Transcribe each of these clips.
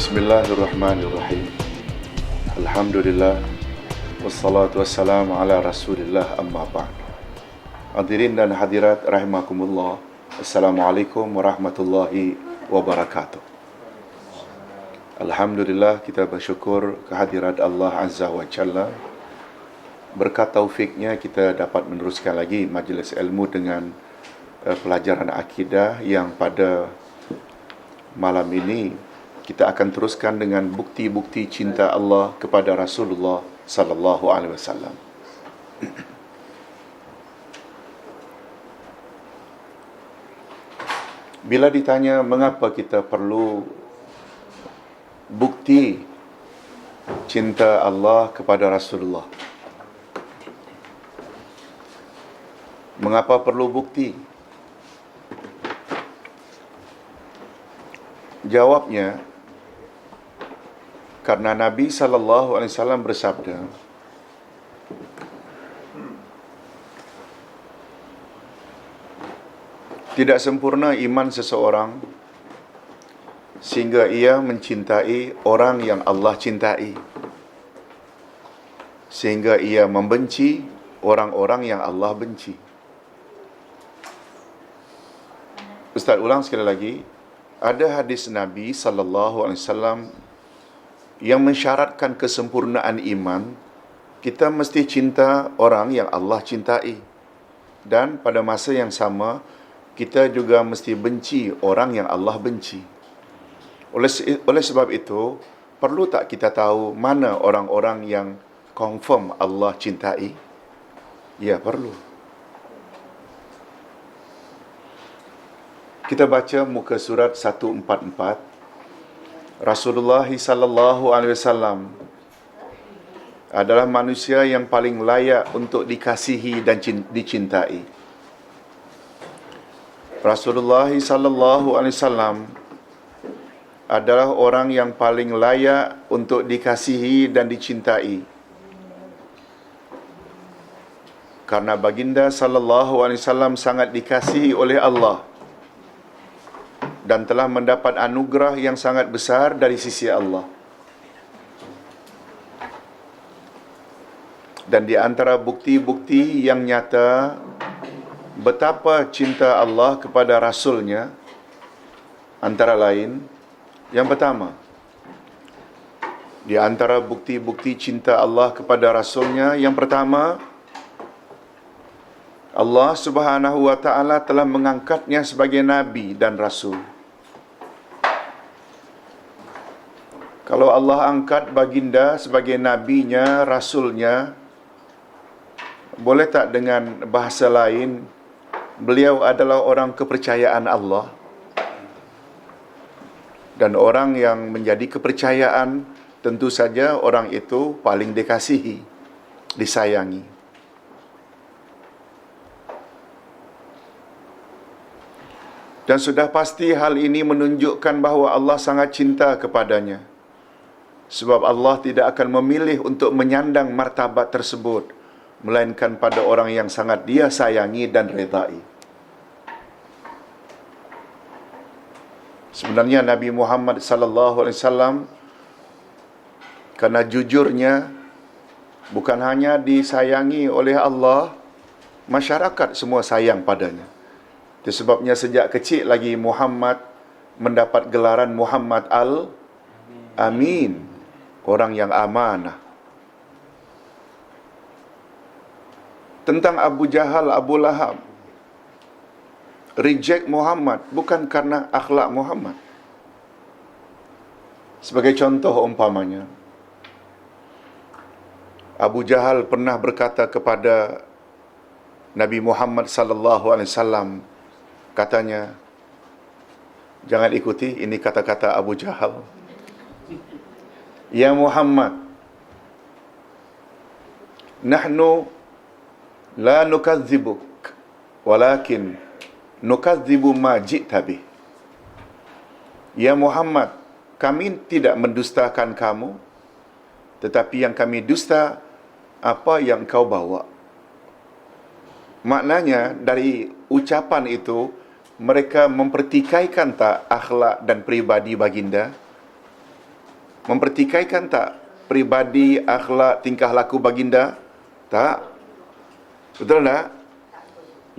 Bismillahirrahmanirrahim. Alhamdulillah wassalatu wassalamu ala Rasulillah amma ba'd. Hadirin dan hadirat rahimakumullah. Assalamualaikum warahmatullahi wabarakatuh. Alhamdulillah, kita bersyukur kehadirat Allah Azza wa Jalla. Berkat taufiknya kita dapat meneruskan lagi majlis ilmu dengan pelajaran akidah yang pada malam ini kita akan teruskan dengan bukti-bukti cinta Allah kepada Rasulullah sallallahu alaihi wasallam. Bila ditanya mengapa kita perlu bukti cinta Allah kepada Rasulullah, mengapa perlu bukti? Jawabnya, karena Nabi SAW bersabda, tidak sempurna iman seseorang sehingga ia mencintai orang yang Allah cintai, sehingga ia membenci orang-orang yang Allah benci. Ustaz ulang sekali lagi, ada hadis Nabi SAW yang mensyaratkan kesempurnaan iman. Kita mesti cinta orang yang Allah cintai, dan pada masa yang sama kita juga mesti benci orang yang Allah benci. Oleh sebab itu, perlu tak kita tahu mana orang-orang yang confirm Allah cintai? Ya, perlu. Kita baca muka surat 144. Rasulullah sallallahu alaihi wasallam adalah manusia yang paling layak untuk dikasihi dan dicintai. Rasulullah sallallahu alaihi wasallam adalah orang yang paling layak untuk dikasihi dan dicintai. Karena baginda sallallahu alaihi wasallam sangat dikasihi oleh Allah dan telah mendapat anugerah yang sangat besar dari sisi Allah. Dan di antara bukti-bukti yang nyata betapa cinta Allah kepada Rasulnya, antara lain, yang pertama, di antara bukti-bukti cinta Allah kepada Rasulnya, yang pertama, Allah Subhanahu wa ta'ala telah mengangkatnya sebagai Nabi dan Rasul. Kalau Allah angkat baginda sebagai nabinya, rasulnya, boleh tak dengan bahasa lain, beliau adalah orang kepercayaan Allah, dan orang yang menjadi kepercayaan tentu saja orang itu paling dikasihi, disayangi. Dan sudah pasti hal ini menunjukkan bahawa Allah sangat cinta kepadanya, sebab Allah tidak akan memilih untuk menyandang martabat tersebut, melainkan pada orang yang sangat Dia sayangi dan redai. Sebenarnya Nabi Muhammad SAW, karena jujurnya, bukan hanya disayangi oleh Allah, masyarakat semua sayang padanya. Itu sebabnya sejak kecil lagi Muhammad mendapat gelaran Muhammad Al-Amin, orang yang amanah. Tentang Abu Jahal, Abu Lahab reject Muhammad bukan karena akhlak Muhammad. Sebagai contoh umpamanya, Abu Jahal pernah berkata kepada Nabi Muhammad sallallahu alaihi wasallam, katanya, jangan ikuti, ini kata-kata Abu Jahal. Ya Muhammad, nahnu la nukadzibuk, walakin nukadzibu ma ji'ta bih. Ya Muhammad, kami tidak mendustakan kamu, tetapi yang kami dusta apa yang kau bawa. Maknanya dari ucapan itu mereka mempertikaikan tak akhlak dan peribadi baginda? Mempertikaikan tak pribadi, akhlak, tingkah laku baginda? Tak. Betul tak?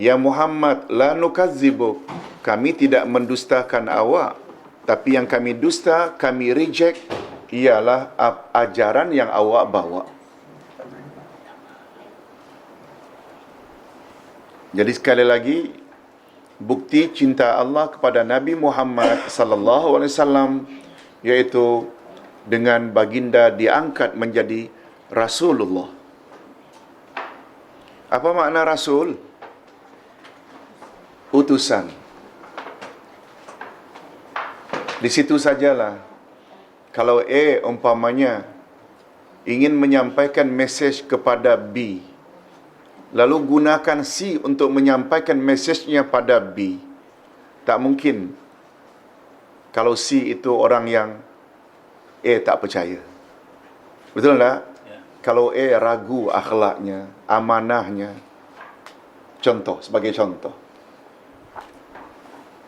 Ya Muhammad, la nukazzibu. Kami tidak mendustakan awak. Tapi yang kami dusta, kami reject, ialah ajaran yang awak bawa. Jadi sekali lagi, bukti cinta Allah kepada Nabi Muhammad sallallahu alaihi wasallam iaitu dengan baginda diangkat menjadi Rasulullah. Apa makna Rasul? Utusan. Di situ sajalah. Kalau A umpamanya ingin menyampaikan mesej kepada B, lalu gunakan C untuk menyampaikan mesejnya pada B. Tak mungkin kalau C itu orang yang A tak percaya. Betul tak? Ya. Kalau A ragu akhlaknya, amanahnya. Sebagai contoh.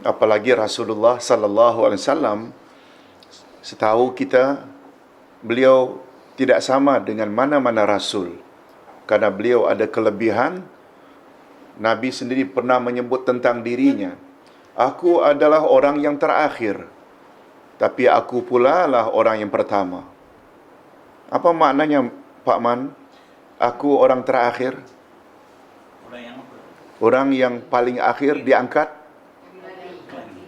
Apalagi Rasulullah sallallahu alaihi wasallam, setahu kita, beliau tidak sama dengan mana-mana rasul. Karena beliau ada kelebihan. Nabi sendiri pernah menyebut tentang dirinya, aku adalah orang yang terakhir, tapi aku pula lah orang yang pertama. Apa maknanya, Pak Man? Aku orang terakhir? Orang yang paling akhir diangkat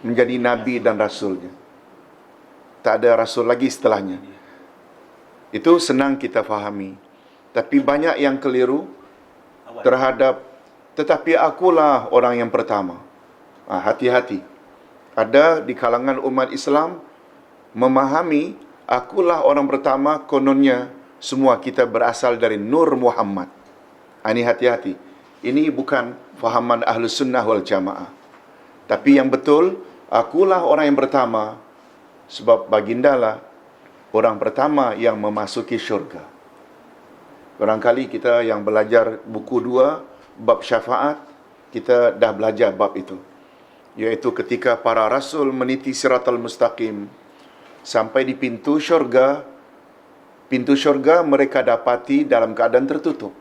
menjadi Nabi dan Rasulnya. Tak ada Rasul lagi setelahnya. Itu senang kita fahami. Tapi banyak yang keliru terhadap, tetapi akulah orang yang pertama. Hati-hati. Ada di kalangan umat Islam memahami, akulah orang pertama, kononnya semua kita berasal dari Nur Muhammad. Ini hati-hati. Ini bukan fahaman Ahlus Sunnah wal Jamaah. Tapi yang betul, akulah orang yang pertama, sebab bagindalah orang pertama yang memasuki syurga. Barangkali kita yang belajar buku 2, bab syafaat, kita dah belajar bab itu. Iaitu ketika para rasul meniti siratal mustaqim, sampai di pintu syurga mereka dapati dalam keadaan tertutup.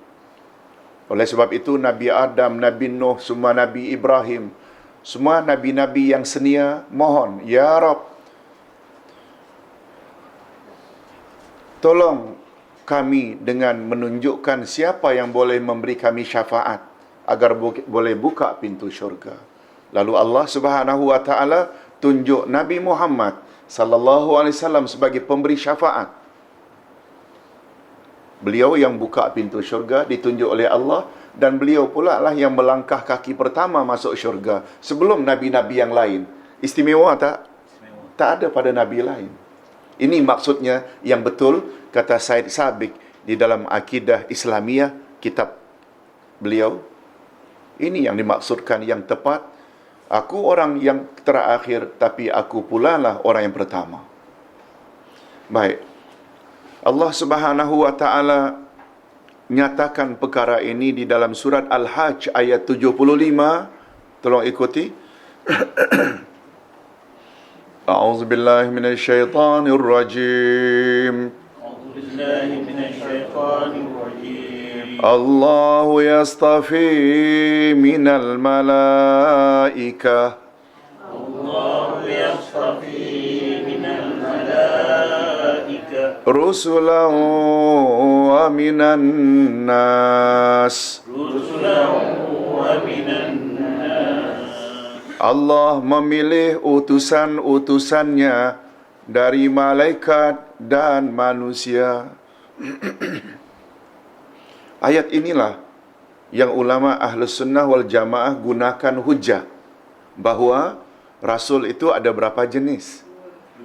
Oleh sebab itu, Nabi Adam, Nabi Nuh, semua Nabi Ibrahim, semua Nabi-Nabi yang senia, mohon, Ya Rab, tolong kami dengan menunjukkan siapa yang boleh memberi kami syafaat, agar boleh buka pintu syurga. Lalu Allah Subhanahu wa taala tunjuk Nabi Muhammad sallallahu alaihi wasallam sebagai pemberi syafaat. Beliau yang buka pintu syurga, ditunjuk oleh Allah, dan beliau pula lah yang melangkah kaki pertama masuk syurga sebelum nabi-nabi yang lain. Istimewa tak? Tak ada pada nabi lain. Ini maksudnya yang betul, kata Said Sabiq di dalam Akidah Islamiyah, kitab beliau. Ini yang dimaksudkan yang tepat. Aku orang yang terakhir, tapi aku pula lah orang yang pertama. Baik. Allah Subhanahu wa taala nyatakan perkara ini di dalam surat Al-Hajj ayat 75. Tolong ikuti. A'udzu billahi minasyaitonir rajim. A'udzu billahi minasyaitonir rajim. Allahu yastafi minal malaikah. Allahu yastafi minal malaikah. Rusulan wa minan nas. Rusulan wa minan nas. Allah memilih utusan-utusannya dari malaikat dan manusia. Ayat inilah yang ulama Ahlus Sunnah wal Jamaah gunakan hujah bahawa Rasul itu ada berapa jenis?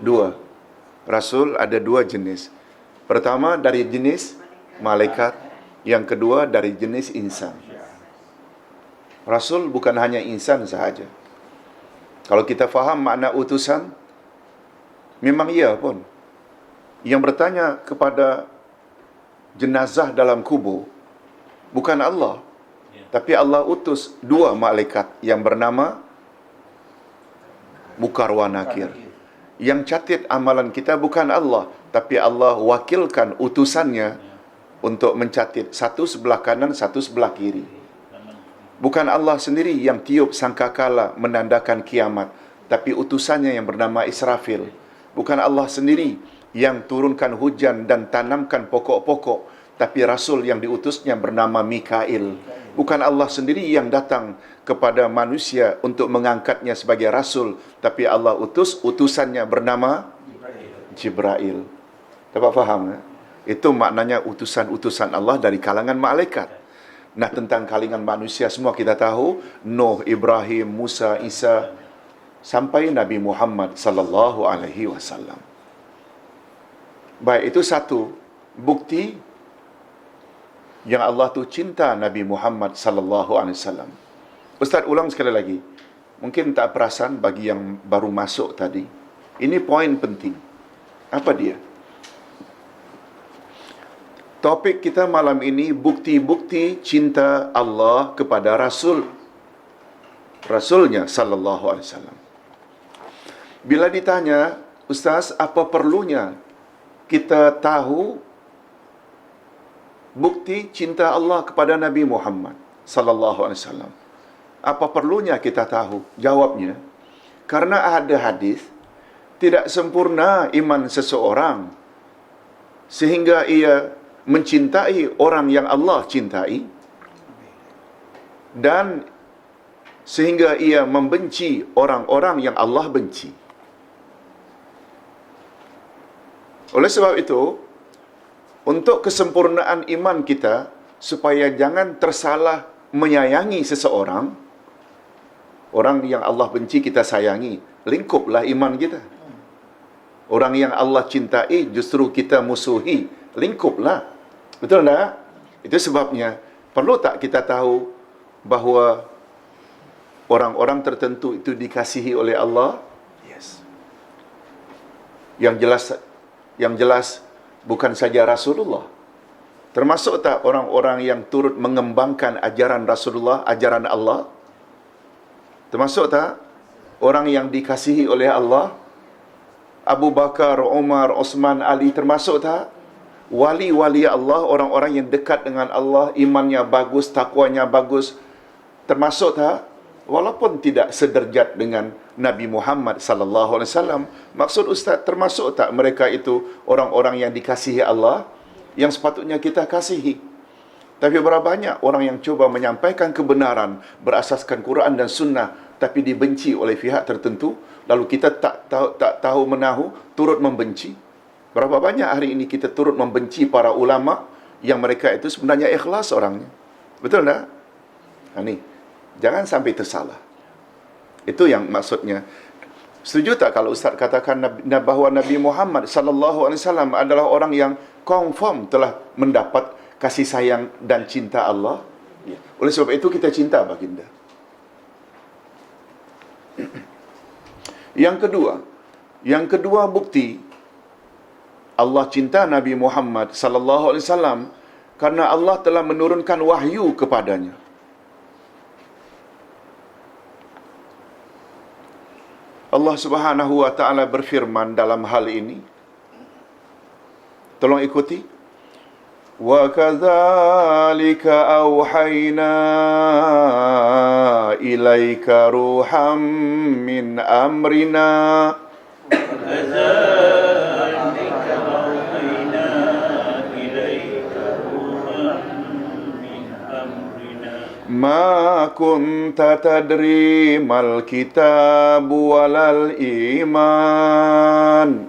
2. Rasul ada 2 jenis. Pertama dari jenis malaikat, yang kedua dari jenis insan. Rasul bukan hanya insan sahaja. Kalau kita faham makna utusan, memang iya pun. Yang bertanya kepada jenazah dalam kubur bukan Allah, tapi Allah utus 2 malaikat yang bernama Mukar wa Nakir. Yang catat amalan kita bukan Allah, tapi Allah wakilkan utusannya untuk mencatat, satu sebelah kanan, satu sebelah kiri. Bukan Allah sendiri yang tiup sangkakala menandakan kiamat, tapi utusannya yang bernama Israfil. Bukan Allah sendiri yang turunkan hujan dan tanamkan pokok-pokok, tapi Rasul yang diutusnya bernama Mikail. Bukan Allah sendiri yang datang kepada manusia untuk mengangkatnya sebagai Rasul, tapi Allah utus utusannya bernama Jibril. Dapat faham? Itu maknanya utusan-utusan Allah dari kalangan malaikat. Nah, tentang kalangan manusia semua kita tahu, Nuh, Ibrahim, Musa, Isa, sampai Nabi Muhammad sallallahu alaihi wasallam. Baik, itu satu bukti yang Allah tu cinta Nabi Muhammad sallallahu alaihi wasallam. Ustaz ulang sekali lagi. Mungkin tak perasan bagi yang baru masuk tadi. Ini poin penting. Apa dia? Topik kita malam ini bukti-bukti cinta Allah kepada Rasulnya sallallahu alaihi wasallam. Bila ditanya, Ustaz, apa perlunya kita tahu bukti cinta Allah kepada Nabi Muhammad sallallahu alaihi wasallam? Apa perlunya kita tahu? Jawabnya, karena ada hadis, tidak sempurna iman seseorang sehingga ia mencintai orang yang Allah cintai, dan sehingga ia membenci orang-orang yang Allah benci. Oleh sebab itu, untuk kesempurnaan iman kita, supaya jangan tersalah menyayangi seseorang, orang yang Allah benci kita sayangi, lingkuplah iman kita. Orang yang Allah cintai justru kita musuhi, lingkuplah. Betul tak? Itu sebabnya, perlu tak kita tahu bahawa orang-orang tertentu itu dikasihi oleh Allah? Yes. Yang jelas bukan saja Rasulullah. Termasuk tak orang-orang yang turut mengembangkan ajaran Rasulullah, ajaran Allah? Termasuk tak orang yang dikasihi oleh Allah? Abu Bakar, Umar, Osman, Ali, termasuk tak? Wali-wali Allah, orang-orang yang dekat dengan Allah, imannya bagus, takwanya bagus, termasuk tak? Walaupun tidak sederjat dengan Nabi Muhammad sallallahu alaihi wasallam, maksud Ustaz, termasuk tak mereka itu orang-orang yang dikasihi Allah, yang sepatutnya kita kasihi? Tapi berapa banyak orang yang cuba menyampaikan kebenaran berasaskan Quran dan Sunnah, tapi dibenci oleh pihak tertentu, lalu kita tak tahu menahu, turut membenci. Berapa banyak hari ini kita turut membenci para ulama yang mereka itu sebenarnya ikhlas orangnya. Betul tak? Ini jangan sampai tersalah. Itu yang maksudnya. Setuju tak kalau Ustaz katakan bahawa Nabi Muhammad sallallahu alaihi wasallam adalah orang yang confirm telah mendapat kasih sayang dan cinta Allah? Ya. Oleh sebab itu kita cinta baginda. Yang kedua bukti Allah cinta Nabi Muhammad sallallahu alaihi wasallam karena Allah telah menurunkan wahyu kepadanya. Allah Subhanahu wa taala berfirman dalam hal ini. Tolong ikuti. Wa kadzalika auhayna ilaika ruham min amrina. Ma kunta tadri mal kitab walal iman.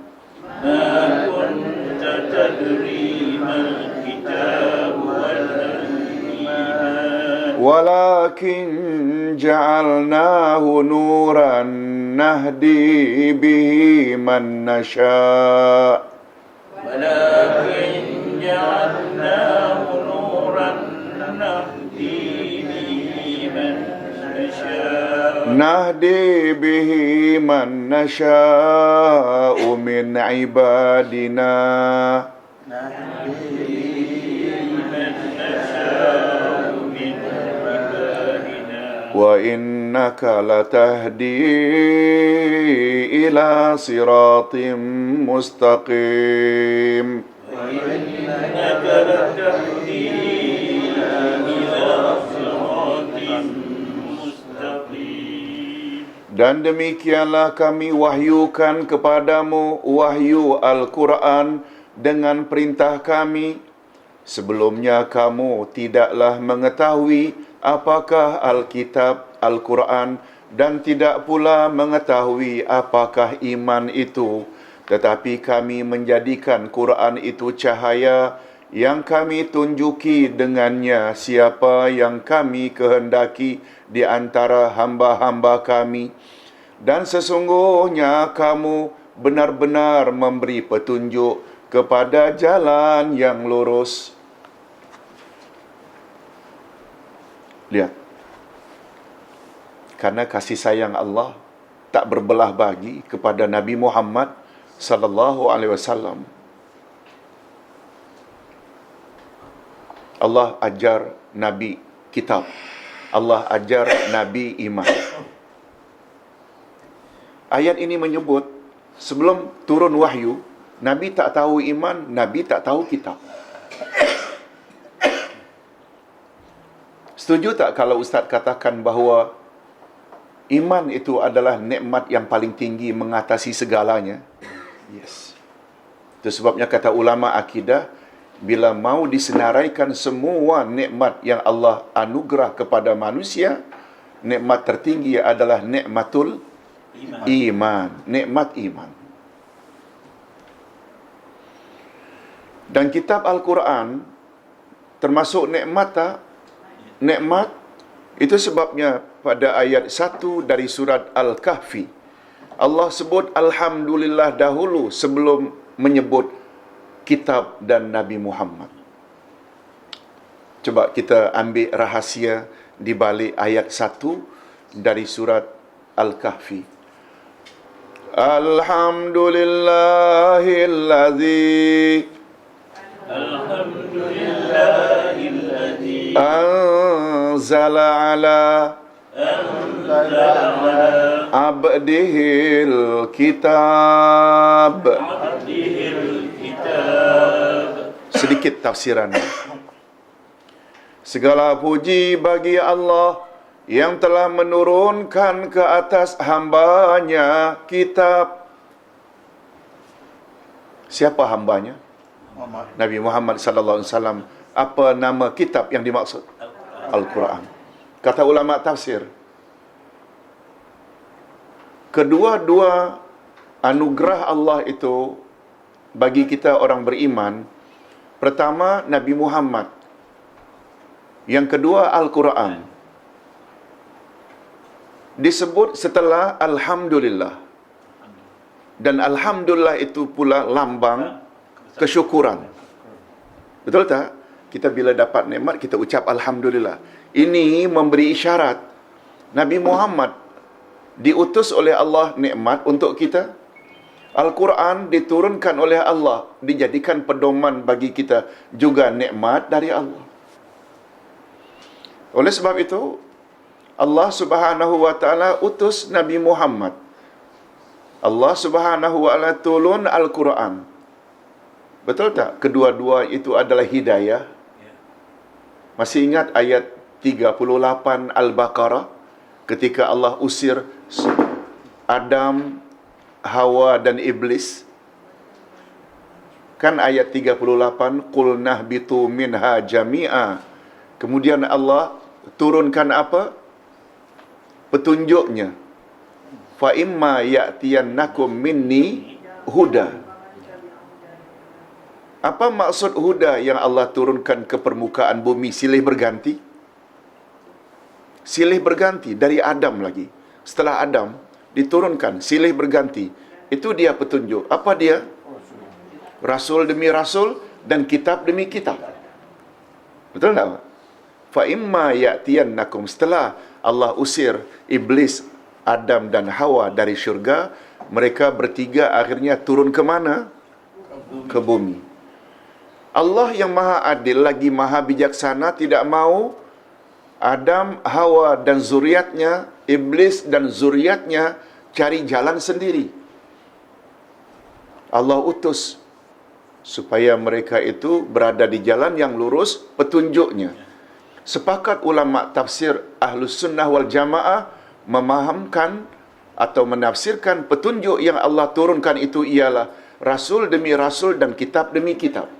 Ma kunta tadri mal kitab walal iman. Walakin ja'alnahu nuran nahdi bihi man nasha'. Walakin ja'alnahu nuran nahdi bihi man nasha'u min ibadina. wa innaka latahdi ila siratim mustaqim. Dan demikianlah kami wahyukan kepadamu wahyu Al-Quran dengan perintah kami. Sebelumnya kamu tidaklah mengetahui apakah Alkitab Al-Quran dan tidak pula mengetahui apakah iman itu. Tetapi kami menjadikan Quran itu cahaya yang kami tunjuki dengannya siapa yang kami kehendaki di antara hamba-hamba kami. Dan sesungguhnya kamu benar-benar memberi petunjuk kepada jalan yang lurus. Lihat. Karena kasih sayang Allah tak berbelah bagi kepada Nabi Muhammad sallallahu alaihi wasallam. Allah ajar Nabi kitab. Allah ajar Nabi iman. Ayat ini menyebut sebelum turun wahyu, Nabi tak tahu iman, Nabi tak tahu kitab. Setuju tak kalau Ustaz katakan bahawa iman itu adalah nikmat yang paling tinggi mengatasi segalanya? Yes. Itu sebabnya kata ulama akidah, bila mau disenaraikan semua nikmat yang Allah anugerah kepada manusia, nikmat tertinggi adalah nikmatul iman. Nikmat iman. Dan kitab Al-Quran termasuk nikmat tak? Nikmat. Itu sebabnya pada ayat 1 dari surat Al-Kahfi, Allah sebut Alhamdulillah dahulu sebelum menyebut kitab dan Nabi Muhammad. Coba kita ambil rahasia di balik ayat 1 dari surat Al-Kahfi. Alhamdulillahilladzi anzala ala abdihil kitab. Sedikit tafsiran. Segala puji bagi Allah yang telah menurunkan ke atas hambanya kitab. Siapa hambanya? Nabi Muhammad sallallahu alaihi wasallam. Apa nama kitab yang dimaksud? Al-Quran. Kata ulama tafsir, kedua-dua anugerah Allah itu bagi kita orang beriman. Pertama, Nabi Muhammad. Yang kedua, Al-Quran. Disebut setelah Alhamdulillah. Dan Alhamdulillah itu pula lambang kesyukuran. Betul tak? Kita bila dapat nikmat, kita ucap Alhamdulillah. Ini memberi isyarat Nabi Muhammad diutus oleh Allah nikmat untuk kita. Al-Quran diturunkan oleh Allah, dijadikan pedoman bagi kita, juga nikmat dari Allah. Oleh sebab itu, Allah Subhanahu wa taala utus Nabi Muhammad. Allah Subhanahu wa taala turun Al-Quran. Betul tak? Kedua-dua itu adalah hidayah. Masih ingat ayat 38 Al-Baqarah ketika Allah usir Adam, Hawa dan Iblis? Kan ayat 38, qulnah bitu minha jami'a. Kemudian Allah turunkan apa? Petunjuknya. Fa imma ya'tiyannakum minni huda. Apa maksud huda yang Allah turunkan ke permukaan bumi silih berganti? Silih berganti dari Adam lagi. Setelah Adam diturunkan silih berganti. Itu dia petunjuk. Apa dia? Rasul demi rasul dan kitab demi kitab. Betul tak? Fa imma ya'tiyannakum, setelah Allah usir iblis, Adam dan Hawa dari syurga, mereka bertiga akhirnya turun ke mana? Ke bumi. Allah yang maha adil lagi maha bijaksana tidak mau Adam, Hawa dan zuriatnya, Iblis dan zuriatnya cari jalan sendiri. Allah utus supaya mereka itu berada di jalan yang lurus petunjuknya. Sepakat ulama tafsir Ahlus Sunnah wal Jamaah memahamkan atau menafsirkan petunjuk yang Allah turunkan itu ialah rasul demi rasul dan kitab demi kitab.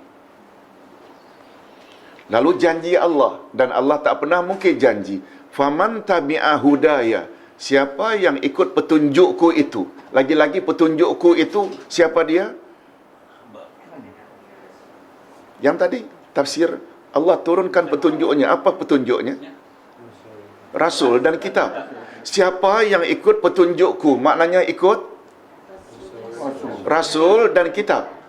Lalu janji Allah, dan Allah tak pernah mungkir janji. Faman tabi'a hudaya, siapa yang ikut petunjukku itu. Lagi-lagi petunjukku itu siapa dia? Yang tadi tafsir Allah turunkan petunjuknya. Apa petunjuknya? Rasul dan kitab. Siapa yang ikut petunjukku, maknanya ikut Rasul dan kitab.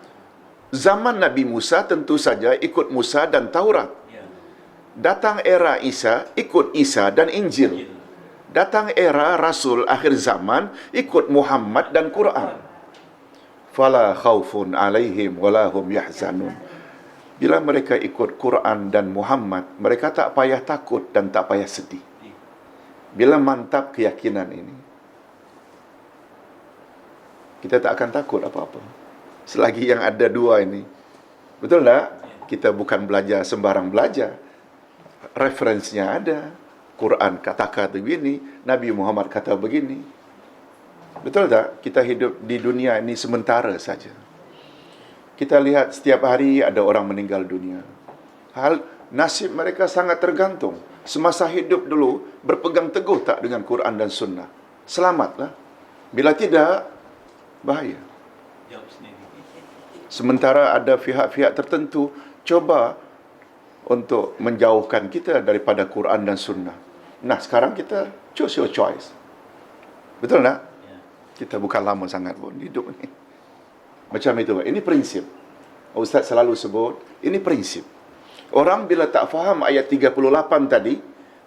Zaman Nabi Musa tentu saja ikut Musa dan Taurat. Datang era Isa, ikut Isa dan Injil. Datang era Rasul akhir zaman, ikut Muhammad dan Quran. Fala khaufun alaihim wala hum yahzanun. Bila mereka ikut Quran dan Muhammad, mereka tak payah takut dan tak payah sedih. Bila mantap keyakinan ini, kita tak akan takut apa-apa. Selagi yang ada dua ini. Betul tak? Kita bukan belajar sembarang belajar. Referensinya ada. Quran kata begini, Nabi Muhammad kata begini. Betul tak? Kita hidup di dunia ini sementara saja. Kita lihat setiap hari ada orang meninggal dunia. Nasib mereka sangat tergantung. Semasa hidup dulu, berpegang teguh tak dengan Quran dan Sunnah? Selamatlah. Bila tidak, bahaya. Sementara ada pihak-pihak tertentu coba untuk menjauhkan kita daripada Quran dan Sunnah. Nah, sekarang kita choose your choice. Betul tak? Kita bukan lama sangat pun hidup ni. Macam itu. Ini prinsip. Ustaz selalu sebut, ini prinsip. Orang bila tak faham ayat 38 tadi,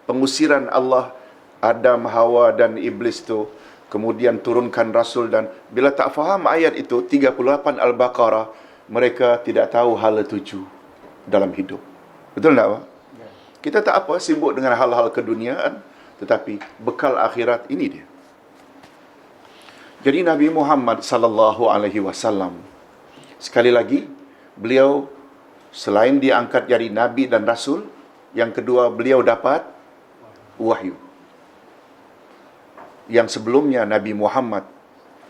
pengusiran Allah, Adam, Hawa dan Iblis tu, kemudian turunkan Rasul, dan bila tak faham ayat itu, 38 Al-Baqarah, mereka tidak tahu hala tuju dalam hidup. Betul tak, Pak? Kita tak apa sibuk dengan hal-hal keduniaan, tetapi bekal akhirat ini dia. Jadi Nabi Muhammad sallallahu alaihi wasallam, sekali lagi, beliau selain diangkat jadi Nabi dan Rasul, yang kedua beliau dapat wahyu. Yang sebelumnya Nabi Muhammad,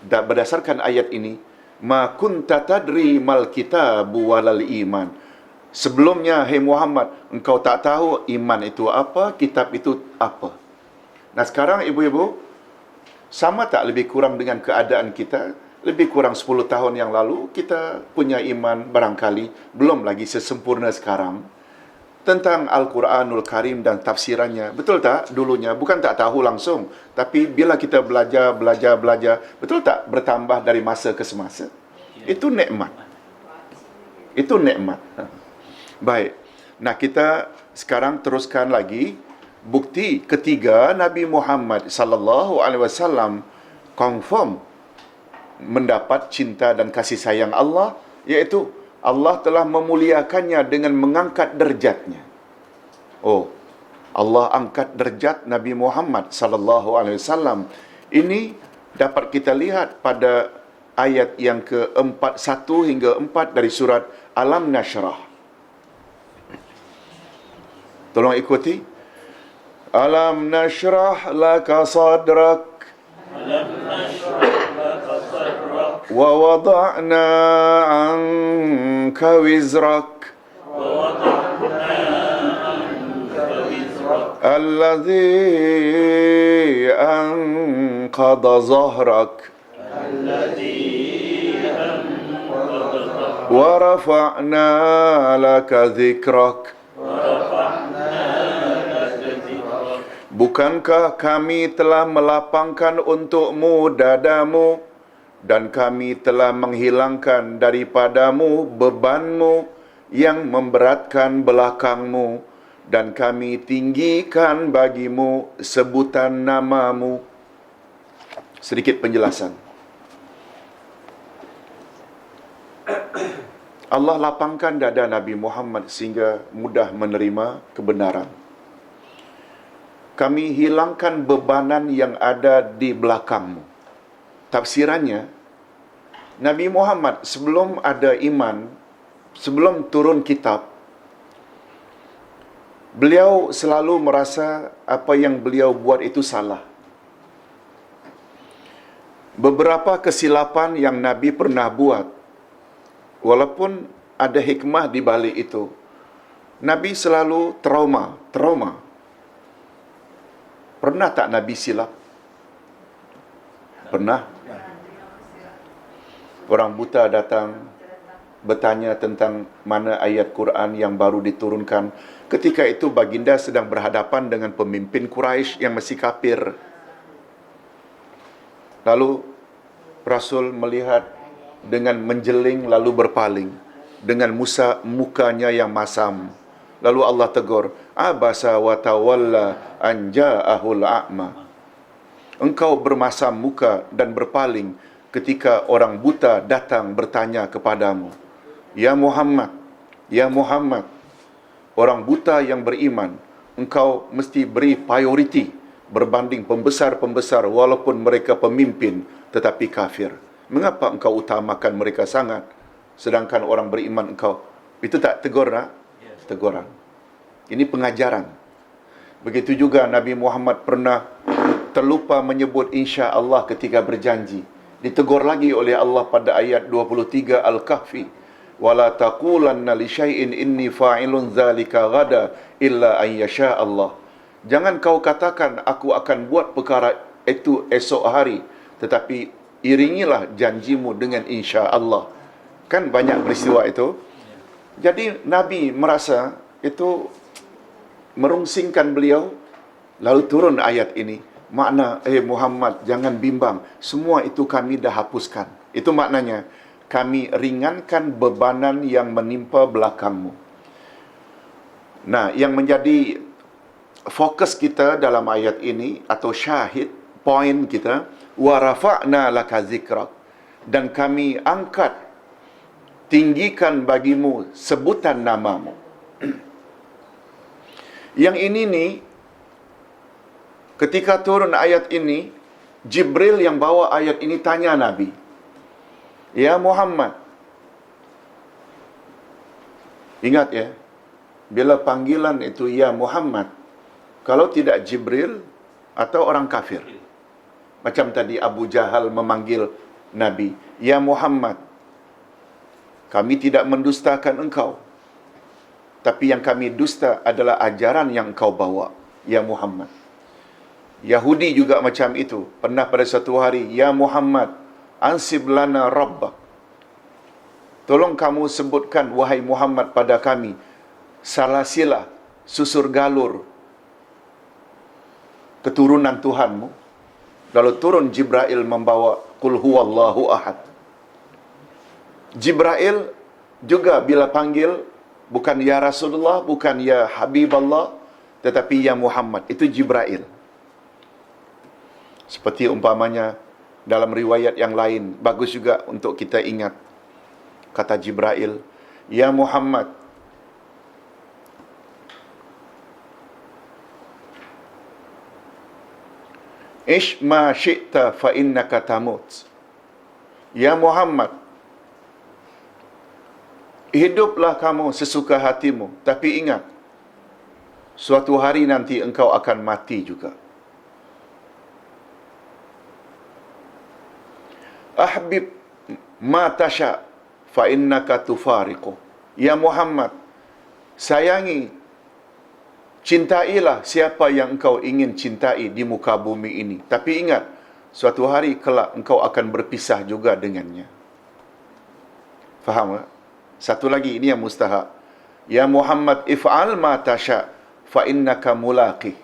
berdasarkan ayat ini, ma kunta tadri mal kitabu walal iman. Sebelumnya, hai Muhammad, engkau tak tahu iman itu apa, kitab itu apa. Nah sekarang ibu-ibu, sama tak lebih kurang dengan keadaan kita? Lebih kurang 10 tahun yang lalu, kita punya iman barangkali belum lagi sesempurna sekarang tentang Al-Quranul Karim dan tafsirannya. Betul tak? Dulunya bukan tak tahu langsung, tapi bila kita belajar, betul tak bertambah dari masa ke semasa? Itu nikmat. Itu nikmat. Baik. Nah, kita sekarang teruskan lagi bukti ketiga Nabi Muhammad sallallahu alaihi wasallam confirm mendapat cinta dan kasih sayang Allah, iaitu Allah telah memuliakannya dengan mengangkat derajatnya. Oh, Allah angkat derajat Nabi Muhammad sallallahu alaihi wasallam. Ini dapat kita lihat pada ayat yang ke-1 hingga 4 dari surat Alam Nashrah. Tolong ikuti. Alam nashrah laka sadrak. Alam nashrah laka sadrak. Wa wada'na anka wizrak. Wa wada'na anka wizrak. Alladhi anqadha zahrak. Alladhi anqadha zahrak. Wa rafa'na laka dhikrak. Bukankah kami telah melapangkan untukmu dadamu, dan kami telah menghilangkan daripadamu bebanmu yang memberatkan belakangmu, dan kami tinggikan bagimu sebutan namamu. Sedikit penjelasan. Allah lapangkan dada Nabi Muhammad sehingga mudah menerima kebenaran. kami hilangkan bebanan yang ada di belakangmu. Tafsirannya, Nabi Muhammad sebelum ada iman, sebelum turun kitab, beliau selalu merasa apa yang beliau buat itu salah. Beberapa kesilapan yang Nabi pernah buat, walaupun ada hikmah di balik itu, Nabi selalu trauma. Pernah tak Nabi silap? Pernah. Orang buta datang bertanya tentang mana ayat Quran yang baru diturunkan. Ketika itu baginda sedang berhadapan dengan pemimpin Quraisy yang masih kafir. Lalu Rasul melihat dengan menjeling lalu berpaling dengan mukanya yang masam. Lalu Allah tegur, abasa wa tawalla an ja'ahul a'ma. Engkau bermasam muka dan berpaling ketika orang buta datang bertanya kepadamu. Ya Muhammad, orang buta yang beriman, engkau mesti beri priority berbanding pembesar-pembesar walaupun mereka pemimpin tetapi kafir. Mengapa engkau utamakan mereka sangat sedangkan orang beriman engkau? Itu tak tegur tak? Teguran. Ini pengajaran. Begitu juga Nabi Muhammad pernah terlupa menyebut insya Allah ketika berjanji. Ditegur lagi oleh Allah pada ayat 23 Al-Kahfi. Wala taqulanna li syai'in inni fa'ilun dzalika ghada illa an yasha Allah. Jangan kau katakan aku akan buat perkara itu esok hari, tetapi iringilah janjimu dengan insya Allah. Kan banyak peristiwa itu. Jadi Nabi merasa itu merungsingkan beliau, lalu turun ayat ini. Makna, Muhammad, jangan bimbang, semua itu kami dah hapuskan. Itu maknanya, kami ringankan bebanan yang menimpa belakangmu. Nah, yang menjadi fokus kita dalam ayat ini, atau syahid, poin kita, wa rafa'na laka zikrak, dan kami angkat, tinggikan bagimu sebutan namamu. Yang ini ni, ketika turun ayat ini, Jibril yang bawa ayat ini tanya Nabi, ya Muhammad, ingat ya, bila panggilan itu ya Muhammad, kalau tidak Jibril atau orang kafir. Macam tadi Abu Jahal memanggil Nabi, ya Muhammad, kami tidak mendustakan engkau, tapi yang kami dusta adalah ajaran yang engkau bawa, ya Muhammad. Yahudi juga macam itu. Pernah pada satu hari, ya Muhammad, ansib lana rabbak. Tolong kamu sebutkan, wahai Muhammad, pada kami salasilah, susur galur keturunan Tuhanmu. Lalu turun Jibril membawa qul huwallahu ahad. Jibril juga bila panggil, bukan ya Rasulullah, bukan ya Habiballah, tetapi ya Muhammad. Itu Jibril. Seperti umpamanya dalam riwayat yang lain, bagus juga untuk kita ingat. Kata Jibril, ya Muhammad, ish ma syi'ta fa innaka tamut. Ya Muhammad, hiduplah kamu sesuka hatimu, tapi ingat, suatu hari nanti engkau akan mati juga. Ahbib ma tasha fa innaka tufariqu. Ya Muhammad, sayangi, cintailah siapa yang engkau ingin cintai di muka bumi ini. Tapi ingat, suatu hari kelak engkau akan berpisah juga dengannya. Faham tak? Satu lagi, ini yang mustahak. Ya Muhammad, if'al ma tasha fa innaka mulaqih.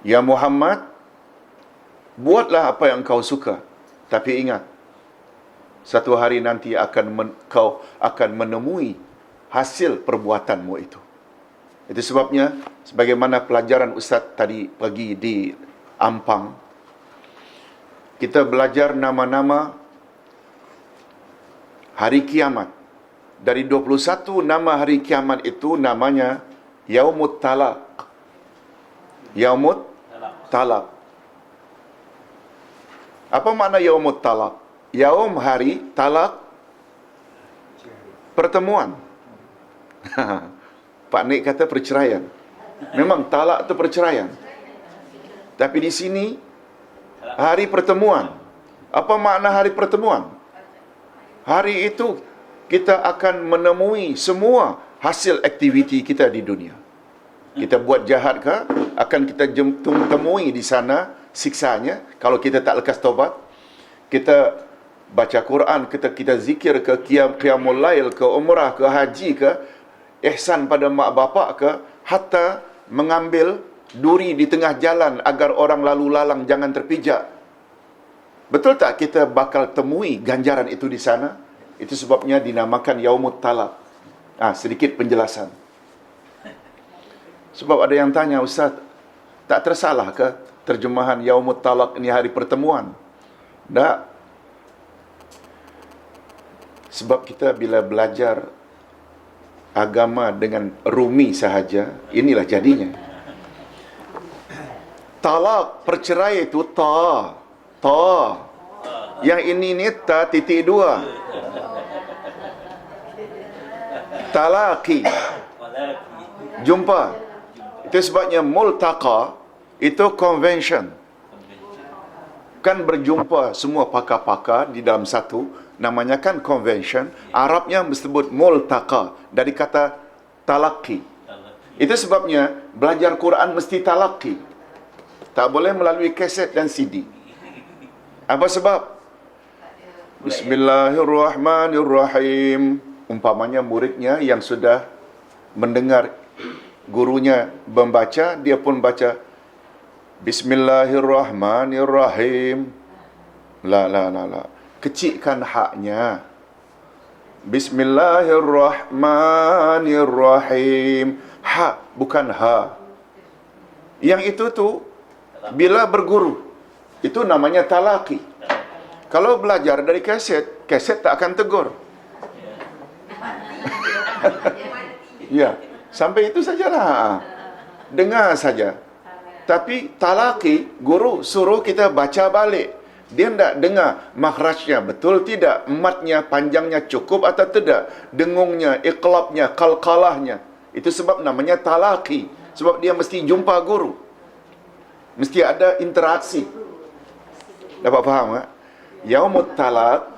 Ya Muhammad, buatlah apa yang engkau suka. Tapi ingat, satu hari nanti kau akan menemui hasil perbuatanmu itu. Itu sebabnya, sebagaimana pelajaran Ustaz tadi pagi di Ampang, kita belajar nama-nama hari kiamat. Dari 21 nama hari kiamat itu namanya Yaumut Talaq. Yaumut Talaq. Apa makna Yaumut Talaq? Yaum hari, talaq pertemuan. Pak Nik kata perceraian. Memang talak itu perceraian. Tapi di sini hari pertemuan. Apa makna hari pertemuan? Hari itu kita akan menemui semua hasil aktiviti kita di dunia. Kita buat jahat ke, akan kita temui di sana siksanya kalau kita tak lekas taubat. Kita baca Quran, kita zikir ke, qiyamul lail ke, umrah ke, haji ke, ihsan pada mak bapak ke, hatta mengambil duri di tengah jalan agar orang lalu lalang jangan terpijak. Betul tak kita bakal temui ganjaran itu di sana? Itu sebabnya dinamakan Yaumut Talaq. Sedikit penjelasan. Sebab ada yang tanya, Ustaz, tak tersalah ke terjemahan Yaumut Talaq ini hari pertemuan? Tak. Sebab kita bila belajar agama dengan rumi sahaja, inilah jadinya. Talak, perceraian itu ta. Yang ini ni ta titik dua. Talaki. Jumpa. Itu sebabnya multaqa itu convention. Kan berjumpa semua pakar-pakar di dalam satu, namanya kan convention. Arabnya disebut multaqa dari kata talaki. Itu sebabnya belajar Quran mesti talaki. Tak boleh melalui kaset dan CD. Apa sebab? Bismillahirrahmanirrahim. Umpamanya muridnya yang sudah mendengar gurunya membaca, dia pun baca Bismillahirrahmanirrahim. La. Kecikkan haknya. Bismillahirrahmanirrahim. Ha, bukan ha. Yang itu tu bila berguru, itu namanya talaki. Kalau belajar dari kaset tak akan tegur. Ya, sampai itu sajalah. Dengar saja. Tapi talaki, guru suruh kita baca balik. Dia tidak dengar makhrajnya betul tidak, matnya, panjangnya cukup atau tidak, dengungnya, iqlabnya, qalqalahnya. Itu sebab namanya talaki. Sebab dia mesti jumpa guru. Mesti ada interaksi. Dapat faham tak? Yaumut Talaq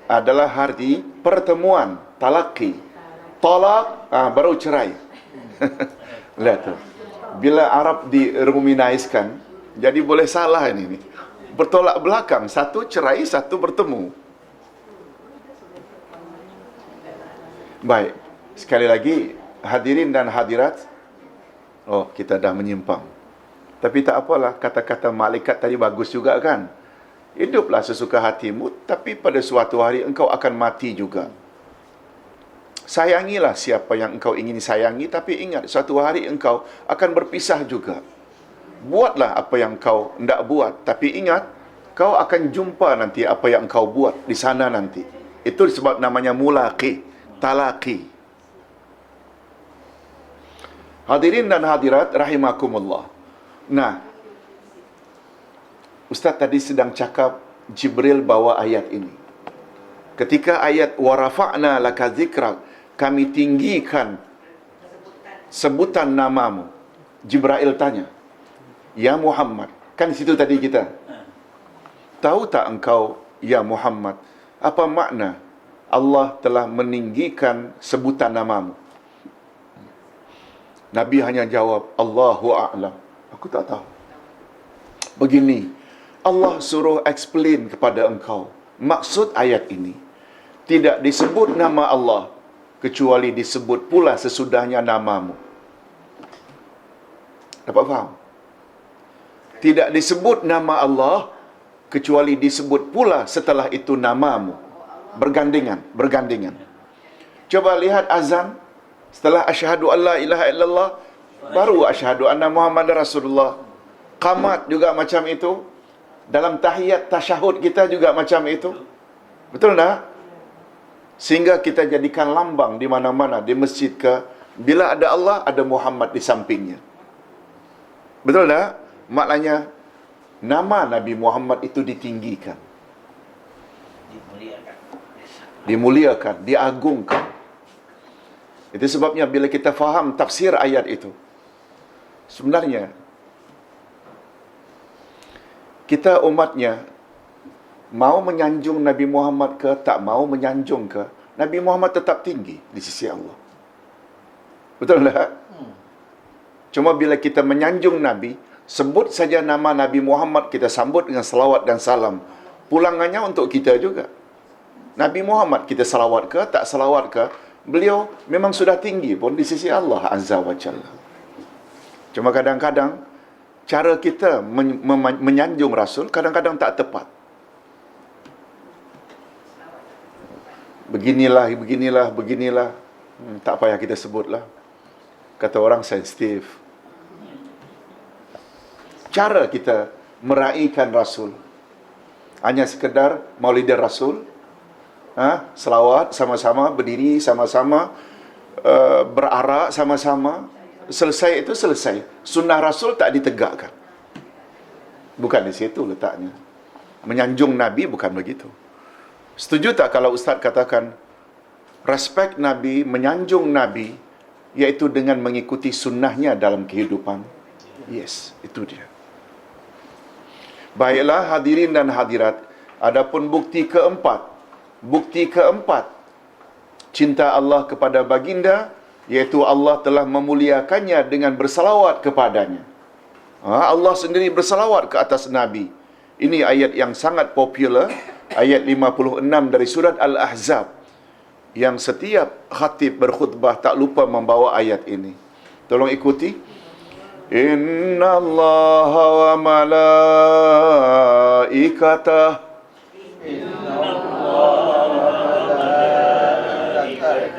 adalah hari pertemuan, talaki. Talak, baru cerai. Lihat tu. Bila Arab diruminaiskan, jadi boleh salah ini. Bertolak belakang, satu cerai, satu bertemu. Baik, sekali lagi hadirin dan hadirat. Oh, kita dah menyimpang. Tapi tak apalah, kata-kata malaikat tadi bagus juga kan? Hiduplah sesuka hatimu, tapi pada suatu hari engkau akan mati juga. Sayangilah siapa yang engkau ingin sayangi, tapi ingat, suatu hari engkau akan berpisah juga. Buatlah apa yang kau hendak buat, tapi ingat, kau akan jumpa nanti apa yang kau buat di sana nanti. Itu sebab namanya mulaqi, talaqi. Hadirin dan hadirat rahimakumullah. Nah, Ustaz tadi sedang cakap Jibril bawa ayat ini. Ketika ayat wa rafa'na laka dzikrak, kami tinggikan sebutan namamu. Jibril tanya, ya Muhammad, kan situ tadi kita. Tahu tak engkau ya Muhammad, apa makna Allah telah meninggikan sebutan namamu? Nabi hanya jawab, Allahu a'lam. Aku tak tahu. Begini, Allah suruh explain kepada engkau maksud ayat ini. Tidak disebut nama Allah kecuali disebut pula sesudahnya namamu. Dapat faham? Tidak disebut nama Allah kecuali disebut pula setelah itu namamu. Bergandengan. Coba lihat azan. Setelah asyhadu an la ilaha illallah, baru asyhadu anna Muhammad Rasulullah. Qamat juga macam itu. Dalam tahiyat tasyahud kita juga macam itu. Betul tak? Sehingga kita jadikan lambang di mana-mana, di masjid ke, bila ada Allah, ada Muhammad di sampingnya. Betul tak? Maknanya nama Nabi Muhammad itu ditinggikan, dimuliakan, diagungkan. Itu sebabnya bila kita faham tafsir ayat itu, sebenarnya kita umatnya mau menyanjung Nabi Muhammad ke tak mau menyanjung ke, Nabi Muhammad tetap tinggi di sisi Allah. Betul tak? Cuma bila kita menyanjung Nabi, sebut saja nama Nabi Muhammad, kita sambut dengan salawat dan salam. Pulangannya untuk kita juga. Nabi Muhammad kita salawat ke, tak salawat ke, beliau memang sudah tinggi pun di sisi Allah Azza wa Jalla. Cuma kadang-kadang cara kita menyanjung Rasul kadang-kadang tak tepat. Beginilah, beginilah, beginilah. Tak payah kita sebutlah. Kata orang sensitif. Cara kita meraihkan Rasul hanya sekedar Maulidir Rasul, selawat sama-sama, berdiri sama-sama, berarak sama-sama. Selesai itu selesai. Sunnah Rasul tak ditegakkan. Bukan di situ letaknya. Menyanjung Nabi bukan begitu. Setuju tak kalau Ustaz katakan respect Nabi, menyanjung Nabi, iaitu dengan mengikuti sunnahnya dalam kehidupan? Yes, itu dia. Baiklah hadirin dan hadirat, adapun bukti keempat cinta Allah kepada baginda, iaitu Allah telah memuliakannya dengan bersalawat kepadanya. Allah sendiri bersalawat ke atas Nabi. Ini ayat yang sangat popular, ayat 56 dari surat Al-Ahzab, yang setiap khatib berkhutbah tak lupa membawa ayat ini. Tolong ikuti. Inna Allah wa malaikatah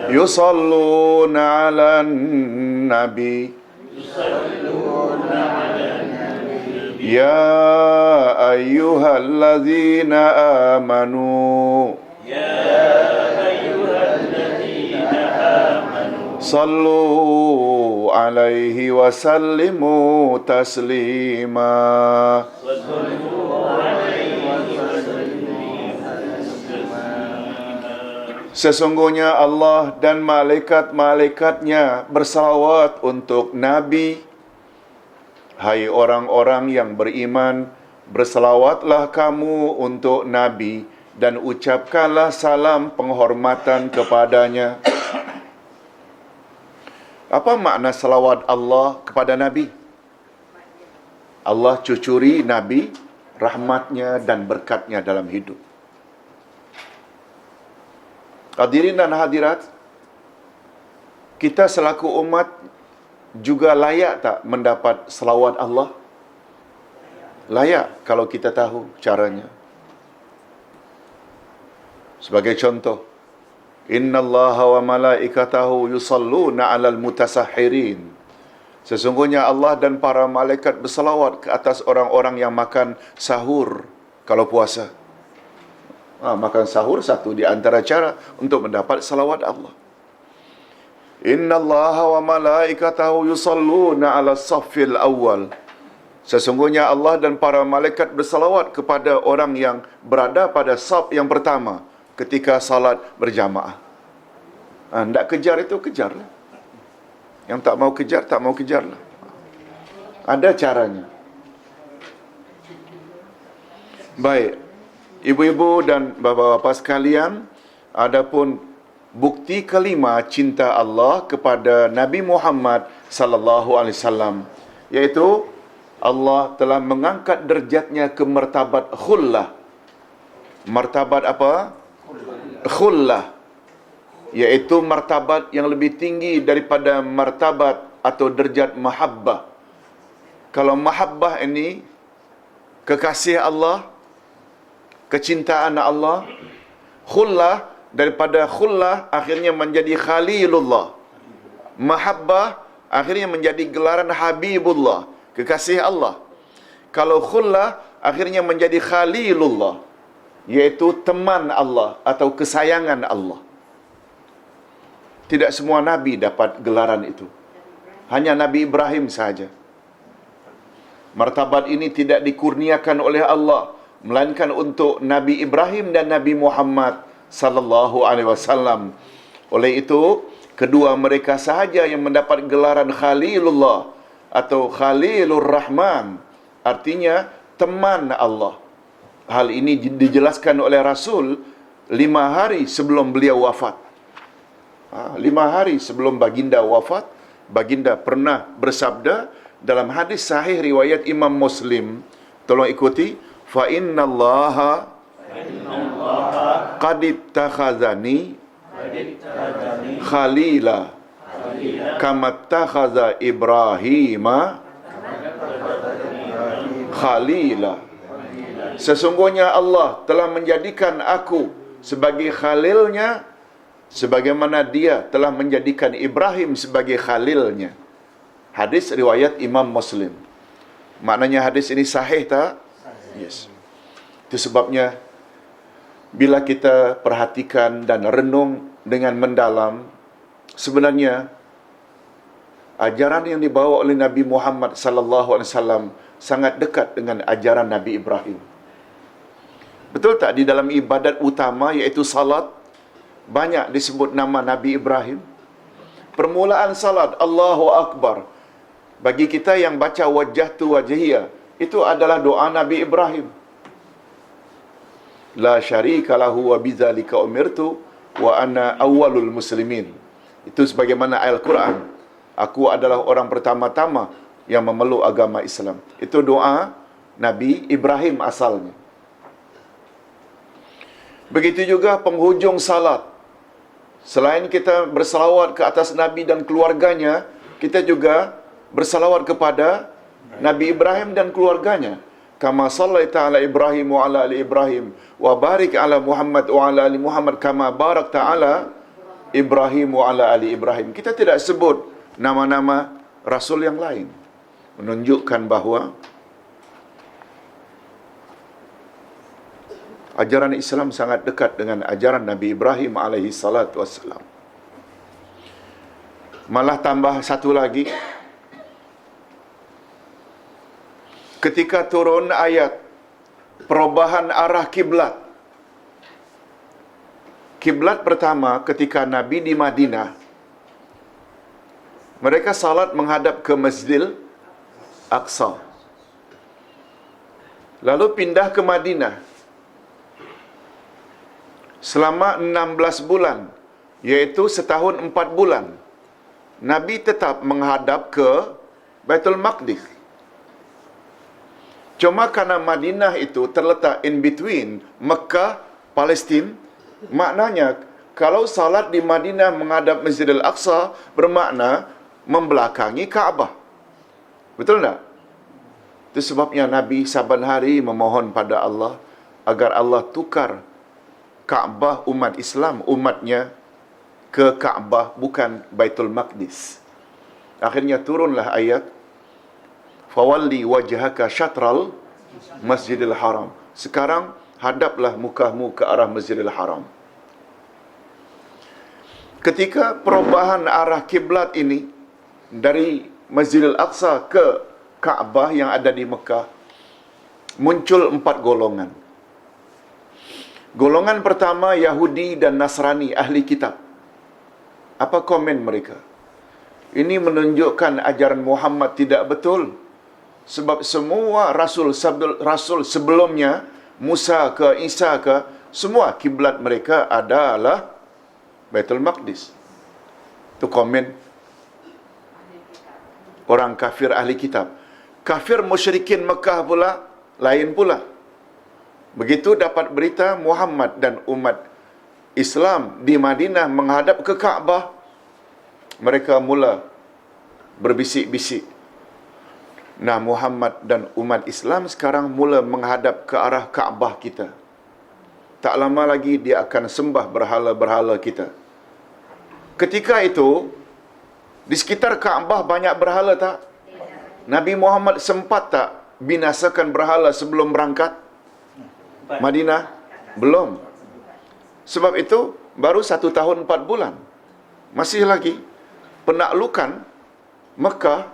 yusalluna 'alan nabi ya ayyuhallazina amanu sallu alaihi wa sallimu taslima. Sesungguhnya Allah dan malaikat-malaikatnya bersalawat untuk Nabi. Hai orang-orang yang beriman, bersalawatlah kamu untuk Nabi dan ucapkanlah salam penghormatan kepadanya. Apa makna salawat Allah kepada Nabi? Allah cucuri Nabi rahmatnya dan berkatnya dalam hidup. Hadirin dan hadirat, kita selaku umat juga layak tak mendapat selawat Allah? Layak kalau kita tahu caranya. Sebagai contoh, Inna Allah wa malaikatahu yusalluna 'alal mutasahhirin. Sesungguhnya Allah dan para malaikat bersalawat ke atas orang-orang yang makan sahur kalau puasa. Makan sahur satu di antara cara untuk mendapat salawat Allah. Inna Allah wa malaikatahu yusalluna 'alas saffil awwal. Sesungguhnya Allah dan para malaikat bersalawat kepada orang yang berada pada saf yang pertama ketika salat berjamaah. Hendak kejar itu kejarlah. Yang tak mau kejar, tak mau kejarlah. Ada caranya. Baik, ibu-ibu dan bapa-bapa sekalian, adapun bukti kelima cinta Allah kepada Nabi Muhammad sallallahu alaihi wasallam, iaitu Allah telah mengangkat derajatnya ke martabat khullah. Martabat apa? Khullah, iaitu martabat yang lebih tinggi daripada martabat atau derajat mahabbah. Kalau mahabbah ini kekasih Allah, kecintaan Allah, khullah daripada khullah akhirnya menjadi khalilullah. Mahabbah akhirnya menjadi gelaran habibullah, kekasih Allah. Kalau khullah akhirnya menjadi khalilullah, iaitu teman Allah atau kesayangan Allah. Tidak semua Nabi dapat gelaran itu. Hanya Nabi Ibrahim sahaja. Martabat ini tidak dikurniakan oleh Allah, melainkan untuk Nabi Ibrahim dan Nabi Muhammad sallallahu alaihi wasallam. Oleh itu, kedua mereka sahaja yang mendapat gelaran Khalilullah atau Khalilur Rahman, artinya teman Allah. Hal ini dijelaskan oleh Rasul 5 hari sebelum beliau wafat. 5 hari sebelum baginda wafat, baginda pernah bersabda dalam hadis sahih riwayat Imam Muslim. Tolong ikuti. Fa innallaha qad ittakhazani khalila kama ittakhadha Ibrahima khalila. Sesungguhnya Allah telah menjadikan aku sebagai khalilnya, sebagaimana dia telah menjadikan Ibrahim sebagai khalilnya. Hadis riwayat Imam Muslim. Maknanya hadis ini sahih tak? Yes. Itu sebabnya bila kita perhatikan dan renung dengan mendalam, sebenarnya ajaran yang dibawa oleh Nabi Muhammad sallallahu alaihi wasallam sangat dekat dengan ajaran Nabi Ibrahim. Betul tak di dalam ibadat utama iaitu salat banyak disebut nama Nabi Ibrahim? Permulaan salat Allahu Akbar. Bagi kita yang baca wajjahtu wajhiyya, itu adalah doa Nabi Ibrahim. La syarika lahu wa bidzalika umirtu wa ana awwalul muslimin. Itu sebagaimana ayat Al-Quran. Aku adalah orang pertama-tama yang memeluk agama Islam. Itu doa Nabi Ibrahim asalnya. Begitu juga penghujung salat. Selain kita bersalawat ke atas Nabi dan keluarganya, kita juga bersalawat kepada Nabi Ibrahim dan keluarganya. Kama sallaita ala Ibrahim wa ala ali Ibrahim wa barik ala Muhammad wa ala ali Muhammad kama barakta ala Ibrahim wa ala ali Ibrahim. Kita tidak sebut nama-nama rasul yang lain, menunjukkan bahawa ajaran Islam sangat dekat dengan ajaran Nabi Ibrahim alaihi salatu wassalam. Malah tambah satu lagi, ketika turun ayat perubahan arah kiblat. Kiblat pertama ketika Nabi di Madinah, mereka salat menghadap ke Masjidil Aqsa. Lalu pindah ke Madinah. Selama 16 bulan, iaitu setahun 4 bulan, Nabi tetap menghadap ke Baitul Maqdis. Cuma karena Madinah itu terletak in between Mekah, Palestin, maknanya kalau salat di Madinah menghadap Masjidil Aqsa bermakna membelakangi Kaabah. Betul tak? Itu sebabnya Nabi saban hari memohon pada Allah agar Allah tukar Kaabah umat Islam, umatnya, ke Kaabah, bukan Baitul Maqdis. Akhirnya turunlah ayat fawalli wajhaka syatral Masjidil Haram. Sekarang hadaplah mukamu ke arah Masjidil Haram. Ketika perubahan arah kiblat ini dari Masjidil Aqsa ke Kaabah yang ada di Mekah, muncul 4 golongan. Golongan pertama Yahudi dan Nasrani, ahli kitab. Apa komen mereka? Ini menunjukkan ajaran Muhammad tidak betul. Sebab semua rasul sebelumnya, Musa ke Isa ke, semua kiblat mereka adalah Baitul Maqdis. Itu komen orang kafir ahli kitab. Kafir musyrikin Mekah pula lain pula. Begitu dapat berita Muhammad dan umat Islam di Madinah menghadap ke Kaabah, mereka mula berbisik-bisik. Nah, Muhammad dan umat Islam sekarang mula menghadap ke arah Kaabah kita. Tak lama lagi dia akan sembah berhala-berhala kita. Ketika itu, di sekitar Kaabah banyak berhala tak? Nabi Muhammad sempat tak binasakan berhala sebelum berangkat Madinah? Belum. Sebab itu, baru 1 tahun 4 bulan. Masih lagi penaklukan Mekah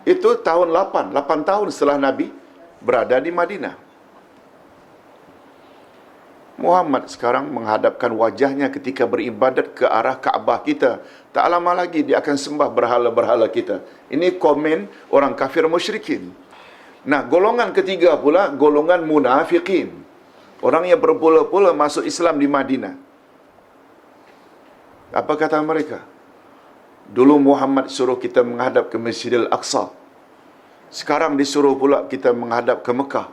Itu tahun 8 tahun setelah Nabi berada di Madinah. Muhammad sekarang menghadapkan wajahnya ketika beribadat ke arah Kaabah kita. Tak lama lagi dia akan sembah berhala-berhala kita. Ini komen orang kafir musyrikin. Nah, golongan ketiga pula, golongan munafikin. Orang yang berpula-pula masuk Islam di Madinah. Apa kata mereka? Dulu Muhammad suruh kita menghadap ke Masjidil Aqsa. Sekarang disuruh pula kita menghadap ke Mekah.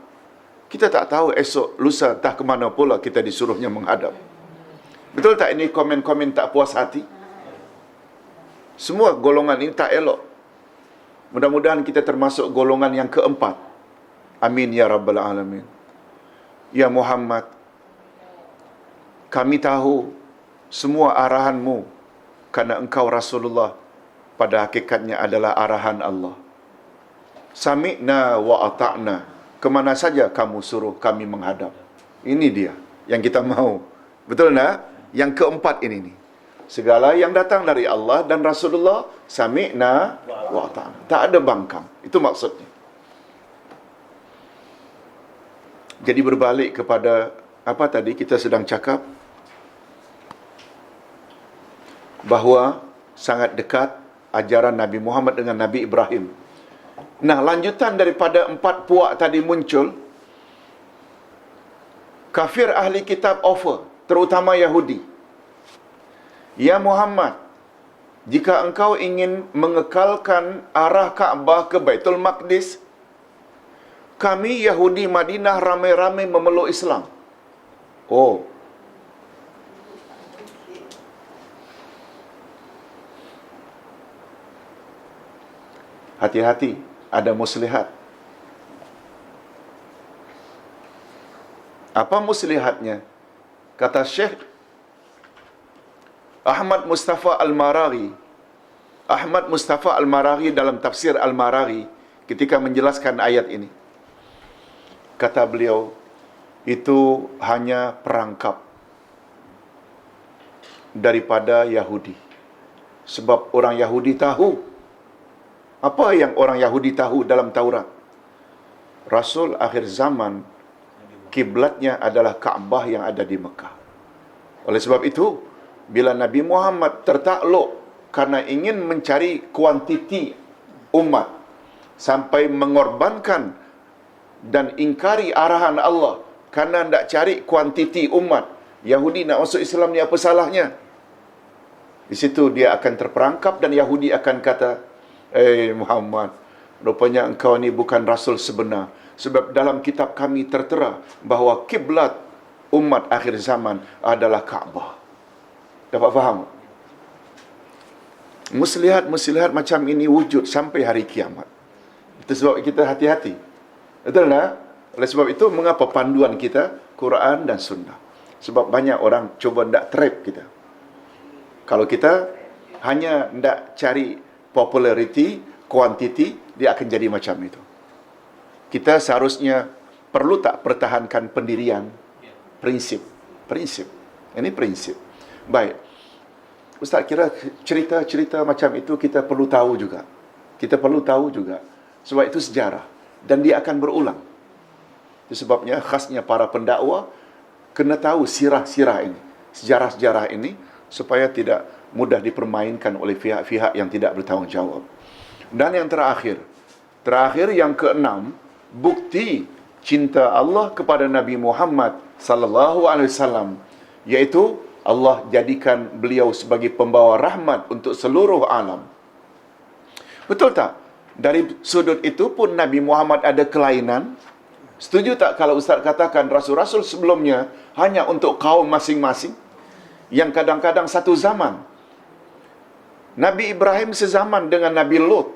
Kita tak tahu esok, lusa, entah ke mana pula kita disuruhnya menghadap. Betul tak ini komen-komen tak puas hati? Semua golongan ini tak elok. Mudah-mudahan kita termasuk golongan yang keempat. Amin ya Rabbal Alamin. Ya Muhammad, kami tahu semua arahanmu karena engkau Rasulullah pada hakikatnya adalah arahan Allah. Sami'na wa ata'na. Kemana saja kamu suruh kami menghadap. Ini dia yang kita mahu. Betul tak? Yang keempat ini nih. Segala yang datang dari Allah dan Rasulullah, sami'na wa ata'na. Tak ada bangkang. Itu maksudnya. Jadi berbalik kepada apa tadi kita sedang cakap, bahawa sangat dekat ajaran Nabi Muhammad dengan Nabi Ibrahim. Nah, lanjutan daripada 4 puak tadi muncul, kafir ahli kitab offer, terutama Yahudi. Ya Muhammad, jika engkau ingin mengekalkan arah Kaabah ke Baitul Maqdis, kami Yahudi Madinah ramai-ramai memeluk Islam. Oh, hati-hati, ada muslihat. Apa muslihatnya? Kata Syekh Ahmad Mustafa Al-Maraghi. Ahmad Mustafa Al-Maraghi dalam tafsir Al-Maraghi ketika menjelaskan ayat ini. Kata beliau, itu hanya perangkap daripada Yahudi. Sebab orang Yahudi tahu. Apa yang orang Yahudi tahu dalam Taurat? Rasul akhir zaman, kiblatnya adalah Kaabah yang ada di Mekah. Oleh sebab itu, bila Nabi Muhammad tertakluk karena ingin mencari kuantiti umat, sampai mengorbankan dan ingkari arahan Allah, karena nak cari kuantiti umat, Yahudi nak masuk Islam ni apa salahnya? Di situ dia akan terperangkap dan Yahudi akan kata, Muhammad, rupanya engkau ni bukan Rasul sebenar. Sebab dalam kitab kami tertera bahawa kiblat umat akhir zaman adalah Kaabah. Dapat faham? Muslihat-muslihat macam ini wujud sampai hari kiamat. Itu sebab kita hati-hati. Betul tak? Oleh sebab itu, mengapa panduan kita Quran dan Sunnah? Sebab banyak orang cuba nak trap kita. Kalau kita hanya nak cari populariti, kuantiti, dia akan jadi macam itu. Kita seharusnya perlu tak pertahankan pendirian, prinsip. Ini prinsip. Baik. Ustaz kira cerita-cerita macam itu kita perlu tahu juga. Kita perlu tahu juga. Sebab itu sejarah. Dan dia akan berulang. Itu sebabnya khasnya para pendakwa kena tahu sirah-sirah ini. Sejarah-sejarah ini supaya tidak mudah dipermainkan oleh pihak-pihak yang tidak bertanggungjawab. Dan yang terakhir yang keenam, bukti cinta Allah kepada Nabi Muhammad sallallahu alaihi wasallam, iaitu Allah jadikan beliau sebagai pembawa rahmat untuk seluruh alam. Betul tak? Dari sudut itu pun Nabi Muhammad ada kelainan. Setuju tak kalau Ustaz katakan rasul-rasul sebelumnya hanya untuk kaum masing-masing, yang kadang-kadang satu zaman? Nabi Ibrahim sezaman dengan Nabi Lut.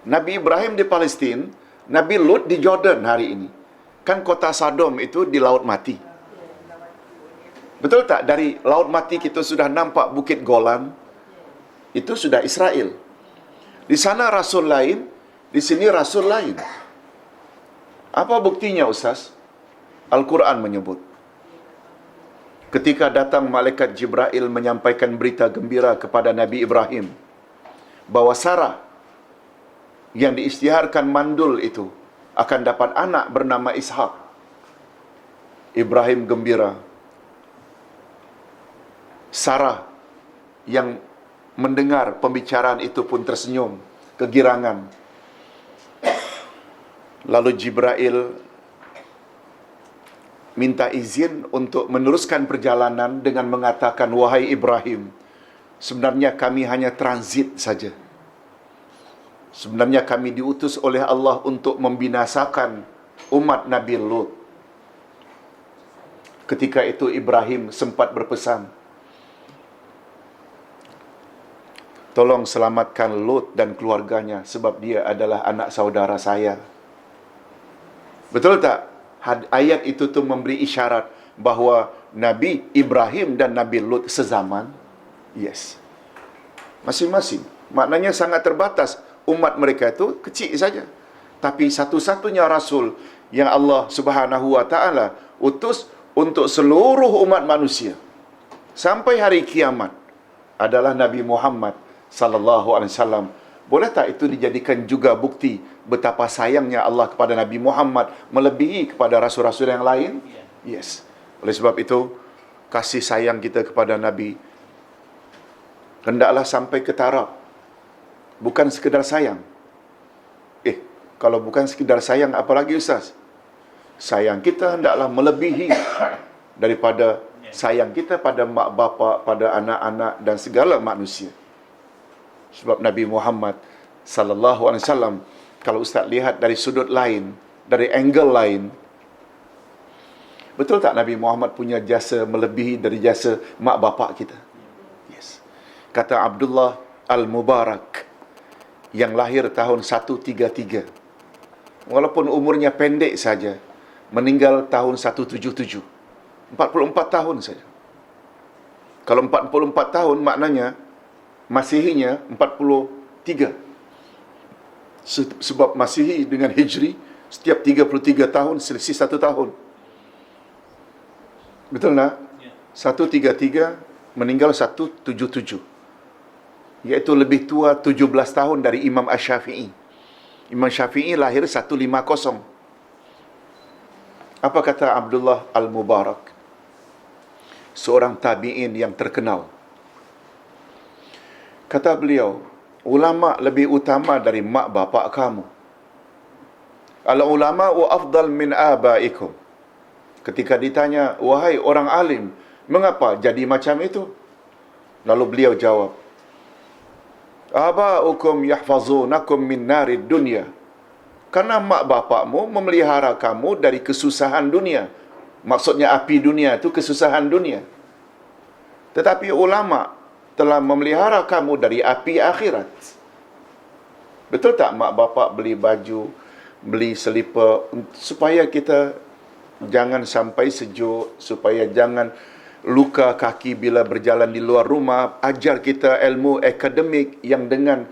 Nabi Ibrahim di Palestin, Nabi Lut di Jordan hari ini. Kan kota Sodom itu di Laut Mati. Betul tak? Dari Laut Mati kita sudah nampak Bukit Golan. Itu sudah Israel. Di sana rasul lain, di sini rasul lain. Apa buktinya, Ustaz? Al-Quran menyebut. Ketika datang malaikat Jibril menyampaikan berita gembira kepada Nabi Ibrahim, bahawa Sarah yang diisytiharkan mandul itu akan dapat anak bernama Ishak. Ibrahim gembira. Sarah yang mendengar pembicaraan itu pun tersenyum, kegirangan. Lalu Jibril minta izin untuk meneruskan perjalanan dengan mengatakan, wahai Ibrahim, sebenarnya kami hanya transit saja. Sebenarnya kami diutus oleh Allah untuk membinasakan umat Nabi Lut. Ketika itu Ibrahim sempat berpesan, tolong selamatkan Lut dan keluarganya sebab dia adalah anak saudara saya. Betul tak? Ayat itu tu memberi isyarat bahawa Nabi Ibrahim dan Nabi Lut sezaman. Yes. Masing-masing. Maknanya sangat terbatas. Umat mereka itu kecil saja. Tapi satu-satunya Rasul yang Allah Subhanahu Wa Taala utus untuk seluruh umat manusia sampai hari kiamat adalah Nabi Muhammad sallallahu alaihi wasallam. Boleh tak itu dijadikan juga bukti betapa sayangnya Allah kepada Nabi Muhammad melebihi kepada rasul-rasul yang lain? Yes. Oleh sebab itu, kasih sayang kita kepada Nabi hendaklah sampai ke taraf. Bukan sekedar sayang. Kalau bukan sekedar sayang, apa lagi Ustaz? Sayang kita hendaklah melebihi daripada sayang kita pada mak bapak, pada anak-anak dan segala manusia. Sebab Nabi Muhammad sallallahu alaihi wasallam, kalau Ustaz lihat dari sudut lain, dari angle lain, betul tak Nabi Muhammad punya jasa melebihi dari jasa mak bapak kita? Yes. Kata Abdullah Al-Mubarak yang lahir tahun 133. Walaupun umurnya pendek saja, meninggal tahun 177. 44 tahun saja. Kalau 44 tahun maknanya Masihinya 43. Sebab Masihi dengan Hijri setiap 33 tahun selisih 1 tahun. Betul tak? 133 meninggal 177. Iaitu lebih tua 17 tahun dari Imam Asy-Syafi'i. Imam Syafi'i lahir 150. Apa kata Abdullah Al-Mubarak, seorang tabi'in yang terkenal? Kata beliau, ulama lebih utama dari mak bapak kamu. Al-ulama wa afdal min abaikum. Ketika ditanya, wahai orang alim, mengapa jadi macam itu? Lalu beliau jawab, abaukum yahfazunakum min narid dunya. Karena mak bapakmu memelihara kamu dari kesusahan dunia. Maksudnya api dunia itu kesusahan dunia. Tetapi ulama telah memelihara kamu dari api akhirat. Betul tak mak bapak beli baju, beli selipar supaya kita jangan sampai sejuk, supaya jangan luka kaki bila berjalan di luar rumah, ajar kita ilmu akademik yang dengan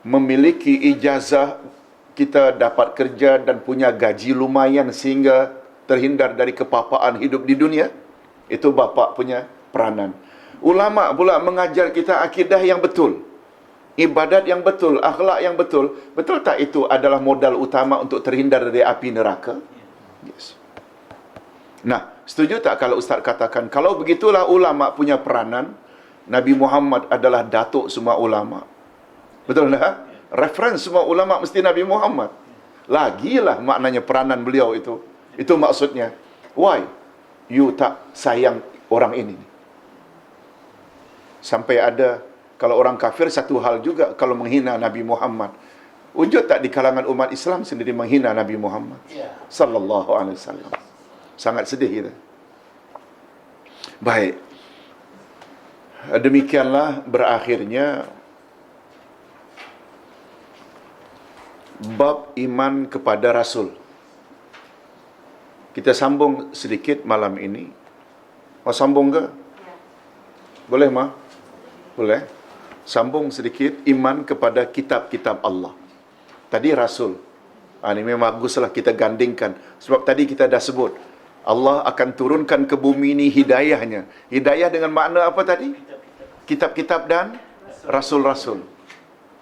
memiliki ijazah kita dapat kerja dan punya gaji lumayan sehingga terhindar dari kepapaan hidup di dunia. Itu bapa punya peranan. Ulama pula mengajar kita akidah yang betul, ibadat yang betul, akhlak yang betul. Betul tak itu adalah modal utama untuk terhindar dari api neraka? Yes. Nah, setuju tak kalau Ustaz katakan, kalau begitulah ulama punya peranan, Nabi Muhammad adalah datuk semua ulama? Betul tak? Reference semua ulama mesti Nabi Muhammad. Lagilah maknanya peranan beliau itu. Itu maksudnya. Why you tak sayang orang ini? Sampai ada, kalau orang kafir satu hal juga kalau menghina Nabi Muhammad. Wujud tak di kalangan umat Islam sendiri menghina Nabi Muhammad sallallahu alaihi wasallam. Sangat sedih kita. Baik. Demikianlah berakhirnya bab iman kepada Rasul. Kita sambung sedikit malam ini. Mau sambung ke? Boleh, Ma? Boleh. Sambung sedikit iman kepada kitab-kitab Allah. Tadi Rasul. Ini memang baguslah kita gandingkan. Sebab tadi kita dah sebut, Allah akan turunkan ke bumi ini hidayahnya. Hidayah dengan makna apa tadi? Kitab-kitab dan Rasul-Rasul.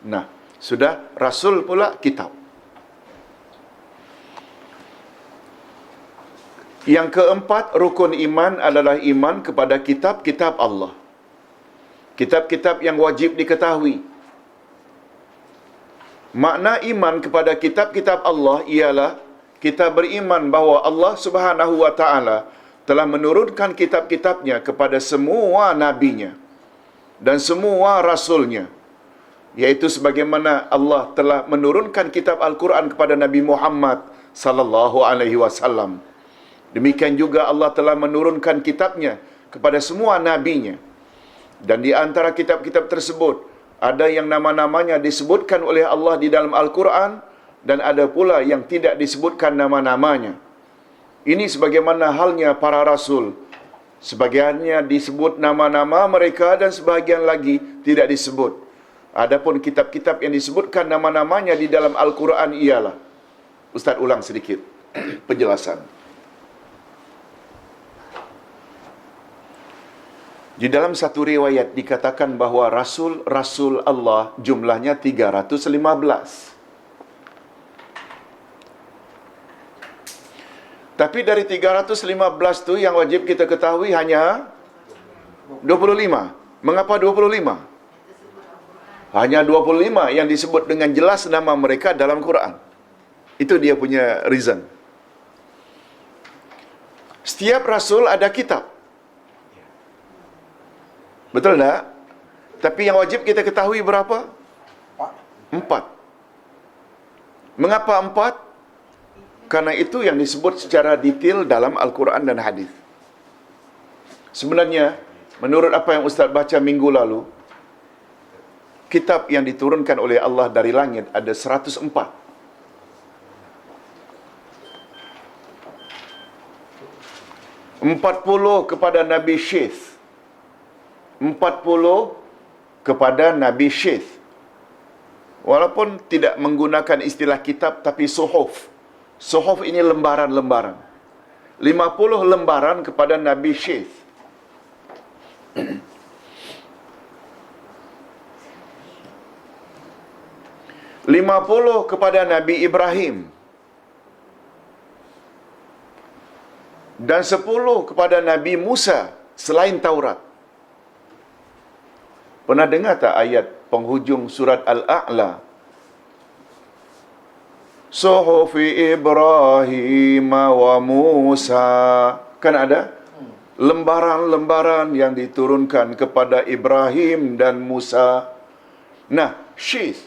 Nah, Sudah rasul pula kitab. Yang keempat, rukun iman adalah iman kepada kitab-kitab Allah. Kitab-kitab yang wajib diketahui. Makna iman kepada kitab-kitab Allah ialah kita beriman bahawa Allah Subhanahu wa taala telah menurunkan kitab-kitabnya kepada semua nabinya dan semua rasulnya, yaitu sebagaimana Allah telah menurunkan kitab Al-Quran kepada Nabi Muhammad sallallahu alaihi wasallam. Demikian juga Allah telah menurunkan kitabnya kepada semua nabinya. Dan di antara kitab-kitab tersebut ada yang nama-namanya disebutkan oleh Allah di dalam Al-Quran dan ada pula yang tidak disebutkan nama-namanya. Ini sebagaimana halnya para rasul. Sebagiannya disebut nama-nama mereka dan sebahagian lagi tidak disebut. Adapun kitab-kitab yang disebutkan nama-namanya di dalam Al-Quran ialah, Ustaz ulang sedikit penjelasan. Di dalam satu riwayat dikatakan bahawa rasul-rasul Allah jumlahnya 315. Tapi dari 315 tu yang wajib kita ketahui hanya 25. Mengapa 25? Hanya 25 yang disebut dengan jelas nama mereka dalam Quran. Itu dia punya reason. Setiap rasul ada kitab. Betul tak? Tapi yang wajib kita ketahui berapa? 4. Mengapa 4? Karena itu yang disebut secara detail dalam Al-Quran dan hadis. Sebenarnya, menurut apa yang Ustaz baca minggu lalu, kitab yang diturunkan oleh Allah dari langit ada 104. 40 kepada Nabi Syith. 40 kepada Nabi Syith. Walaupun tidak menggunakan istilah kitab, tapi suhuf. Suhuf ini lembaran-lembaran. 50 lembaran kepada Nabi Syith. 50 kepada Nabi Ibrahim. Dan 10 kepada Nabi Musa selain Taurat. Pernah dengar tak ayat penghujung surat Al-A'la? Suhufi Ibrahim wa Musa. Kan ada? Lembaran-lembaran yang diturunkan kepada Ibrahim dan Musa. Nah, Syith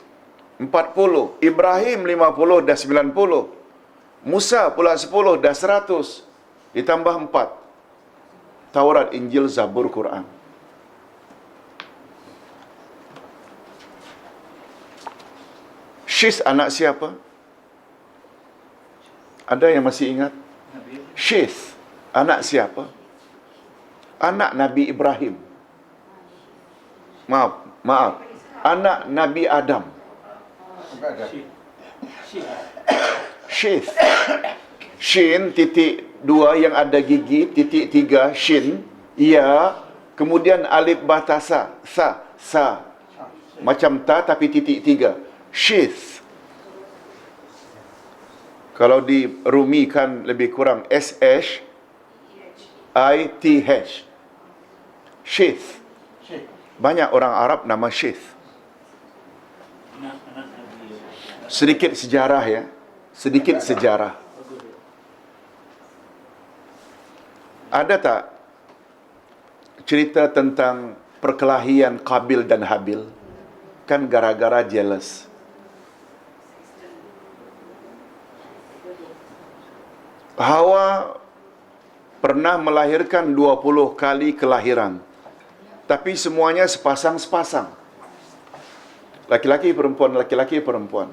40, Ibrahim 50 dah 90. Musa pula 10 dah 100. Ditambah 4. Taurat, Injil, Zabur, Quran. Syith anak siapa? Ada yang masih ingat? Syith anak siapa? Anak Nabi Ibrahim. Maaf. Anak Nabi Adam. Syith. Shin titik 2 yang ada gigi, titik 3 shin, ya, kemudian alif batasa, sa. Macam ta tapi titik 3. Syith. Kalau dirumikan lebih kurang SH ITH. Syith. Banyak orang Arab nama Syith. Sedikit sejarah ya. Sedikit sejarah. Ada tak cerita tentang perkelahian Qabil dan Habil? Kan gara-gara jealous. Hawa pernah melahirkan 20 kali kelahiran. Tapi semuanya sepasang-sepasang. Laki-laki perempuan, laki-laki perempuan.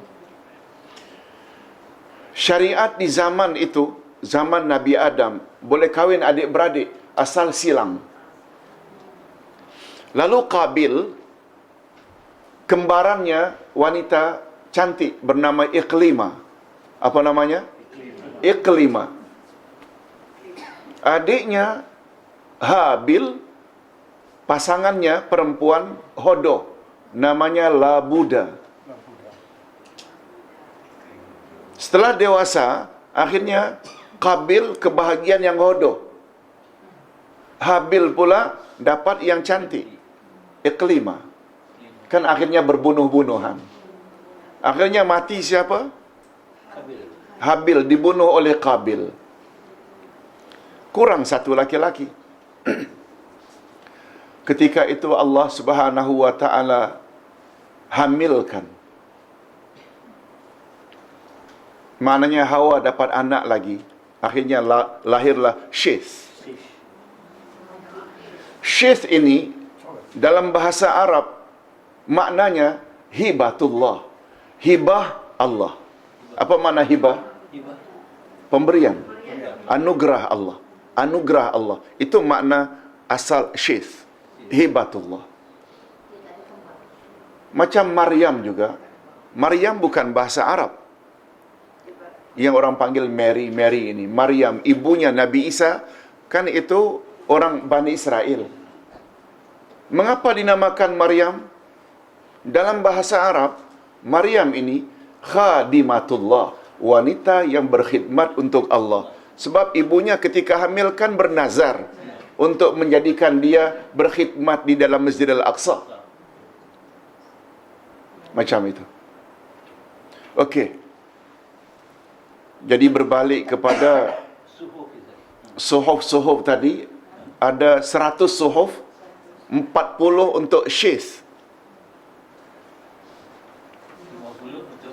Syariat di zaman itu, zaman Nabi Adam, boleh kahwin adik-beradik asal silang. Lalu Qabil, kembarannya wanita cantik bernama Iqlima. Apa namanya? Iqlima. Adiknya Habil, pasangannya perempuan Hodo, namanya Labuda. Setelah dewasa, akhirnya Qabil kebahagiaan yang hodoh. Habil pula dapat yang cantik. Iklima. Kan akhirnya berbunuh-bunuhan. Akhirnya mati siapa? Habil dibunuh oleh Qabil. Kurang satu laki-laki. Ketika itu Allah Subhanahu wa taala hamilkan. Maknanya Hawa dapat anak lagi. Akhirnya lahirlah Syith. Syith ini dalam bahasa Arab maknanya hibatullah. Hibah Allah. Apa makna hibah? Pemberian. Anugerah Allah. Anugerah Allah. Itu makna asal Syith. Hibatullah. Macam Maryam juga. Maryam bukan bahasa Arab. Yang orang panggil Mary ini. Maryam, ibunya Nabi Isa, kan itu orang Bani Israel. Mengapa dinamakan Maryam? Dalam bahasa Arab, Maryam ini khadimatullah, wanita yang berkhidmat untuk Allah. Sebab ibunya ketika hamilkan bernazar untuk menjadikan dia berkhidmat di dalam Masjidil Aqsa. Macam itu. Okey. Jadi berbalik kepada suhuf tadi, ada 100 suhuf, 40 untuk Syith,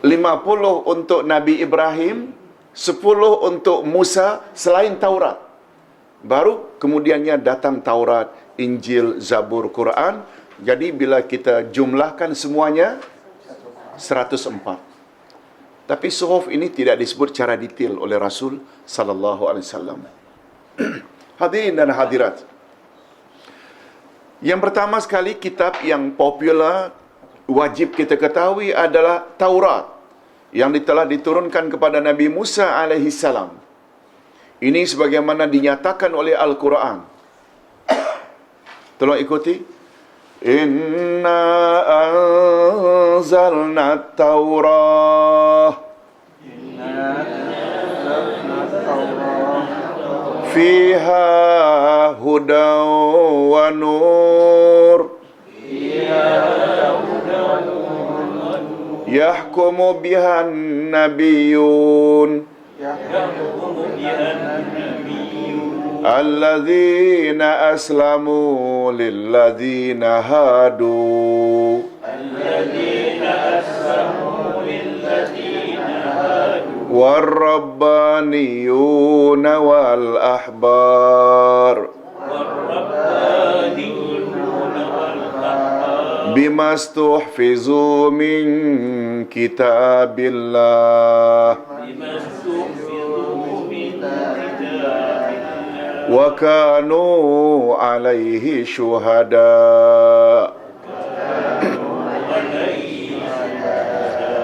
50 untuk Nabi Ibrahim, 10 untuk Musa selain Taurat. Baru kemudiannya datang Taurat, Injil, Zabur, Quran. Jadi bila kita jumlahkan semuanya 104. Tapi suhuf ini tidak disebut secara detail oleh Rasul sallallahu alaihi wasallam. Hadirin dan hadirat. Yang pertama sekali kitab yang popular wajib kita ketahui adalah Taurat yang telah diturunkan kepada Nabi Musa alaihi salam. Ini sebagaimana dinyatakan oleh Al-Quran. Tolong ikuti. Inna anzalna Taurah fiha hudan wa nur yahkumu bihan nabiyyun alladzina aslamu lilladzina hadu warrabbaniyuna wal ahbar bimastuhfizu min kitabillah wa kanu alaihi syuhada.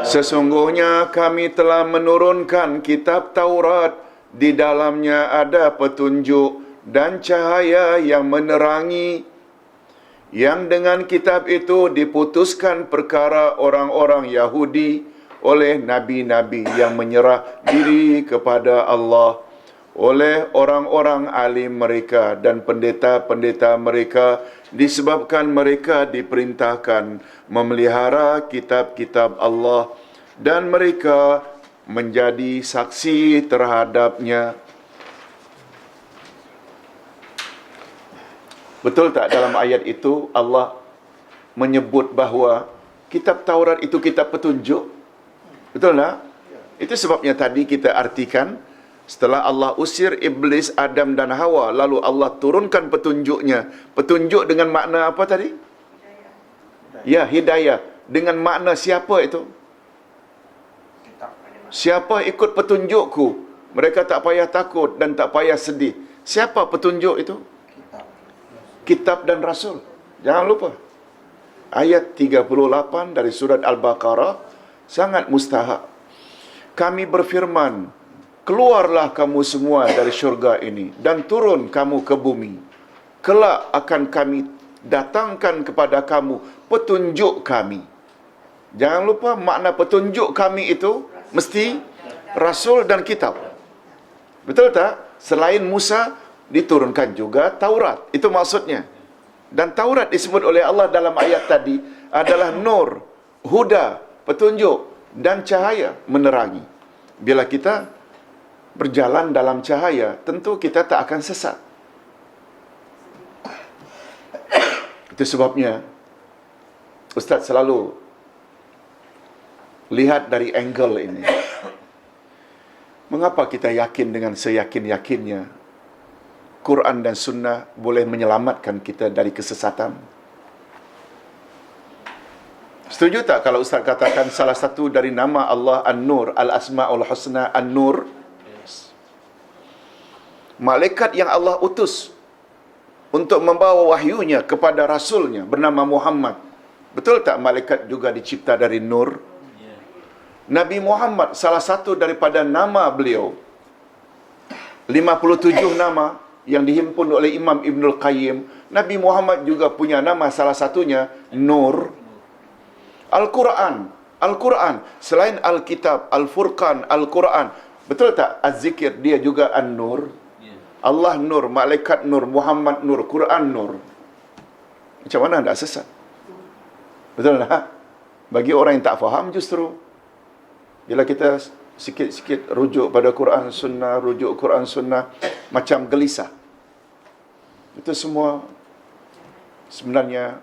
Sesungguhnya kami telah menurunkan kitab Taurat, di dalamnya ada petunjuk dan cahaya yang menerangi, yang dengan kitab itu diputuskan perkara orang-orang Yahudi oleh nabi-nabi yang menyerah diri kepada Allah, oleh orang-orang alim mereka dan pendeta-pendeta mereka, disebabkan mereka diperintahkan memelihara kitab-kitab Allah dan mereka menjadi saksi terhadapnya. Betul tak dalam ayat itu Allah menyebut bahawa kitab Taurat itu kitab petunjuk? Betul tak? Itu sebabnya tadi kita artikan, setelah Allah usir iblis, Adam dan Hawa, lalu Allah turunkan petunjuknya. Petunjuk dengan makna apa tadi? Ya, hidayah. Dengan makna siapa itu? Siapa ikut petunjukku, mereka tak payah takut dan tak payah sedih. Siapa petunjuk itu? Kitab dan Rasul. Jangan lupa. Ayat 38 dari surat Al-Baqarah sangat mustahak. Kami berfirman, keluarlah kamu semua dari syurga ini dan turun kamu ke bumi. Kelak akan kami datangkan kepada kamu petunjuk kami. Jangan lupa makna petunjuk kami itu mesti Rasul dan kitab. Betul tak? Selain Musa, diturunkan juga Taurat. Itu maksudnya. Dan Taurat disebut oleh Allah dalam ayat tadi adalah nur, huda, petunjuk dan cahaya, menerangi. Bila kita berjalan dalam cahaya, tentu kita tak akan sesat. Itu sebabnya Ustaz selalu lihat dari angle ini. Mengapa kita yakin dengan seyakin-yakinnya Quran dan Sunnah boleh menyelamatkan kita dari kesesatan? Setuju tak kalau Ustaz katakan salah satu dari nama Allah An-Nur, Al-Asma'ul Husna An-Nur? Malaikat yang Allah utus untuk membawa wahyunya kepada Rasulnya bernama Muhammad. Betul tak malaikat juga dicipta dari nur? Nabi Muhammad, salah satu daripada nama beliau, 57 nama yang dihimpun oleh Imam Ibnul Qayyim, Nabi Muhammad juga punya nama salah satunya Nur. Al-Quran, Al-Quran, selain Al-Kitab, Al-Furqan, Al-Quran, betul tak? Az-Zikir, dia juga An-Nur. Allah Nur, Malaikat Nur, Muhammad Nur, Quran Nur. Macam mana tak sesat? Betul tak? Bagi orang yang tak faham justru, bila kita sikit-sikit rujuk pada Quran Sunnah, rujuk Quran Sunnah, macam gelisah. Itu semua sebenarnya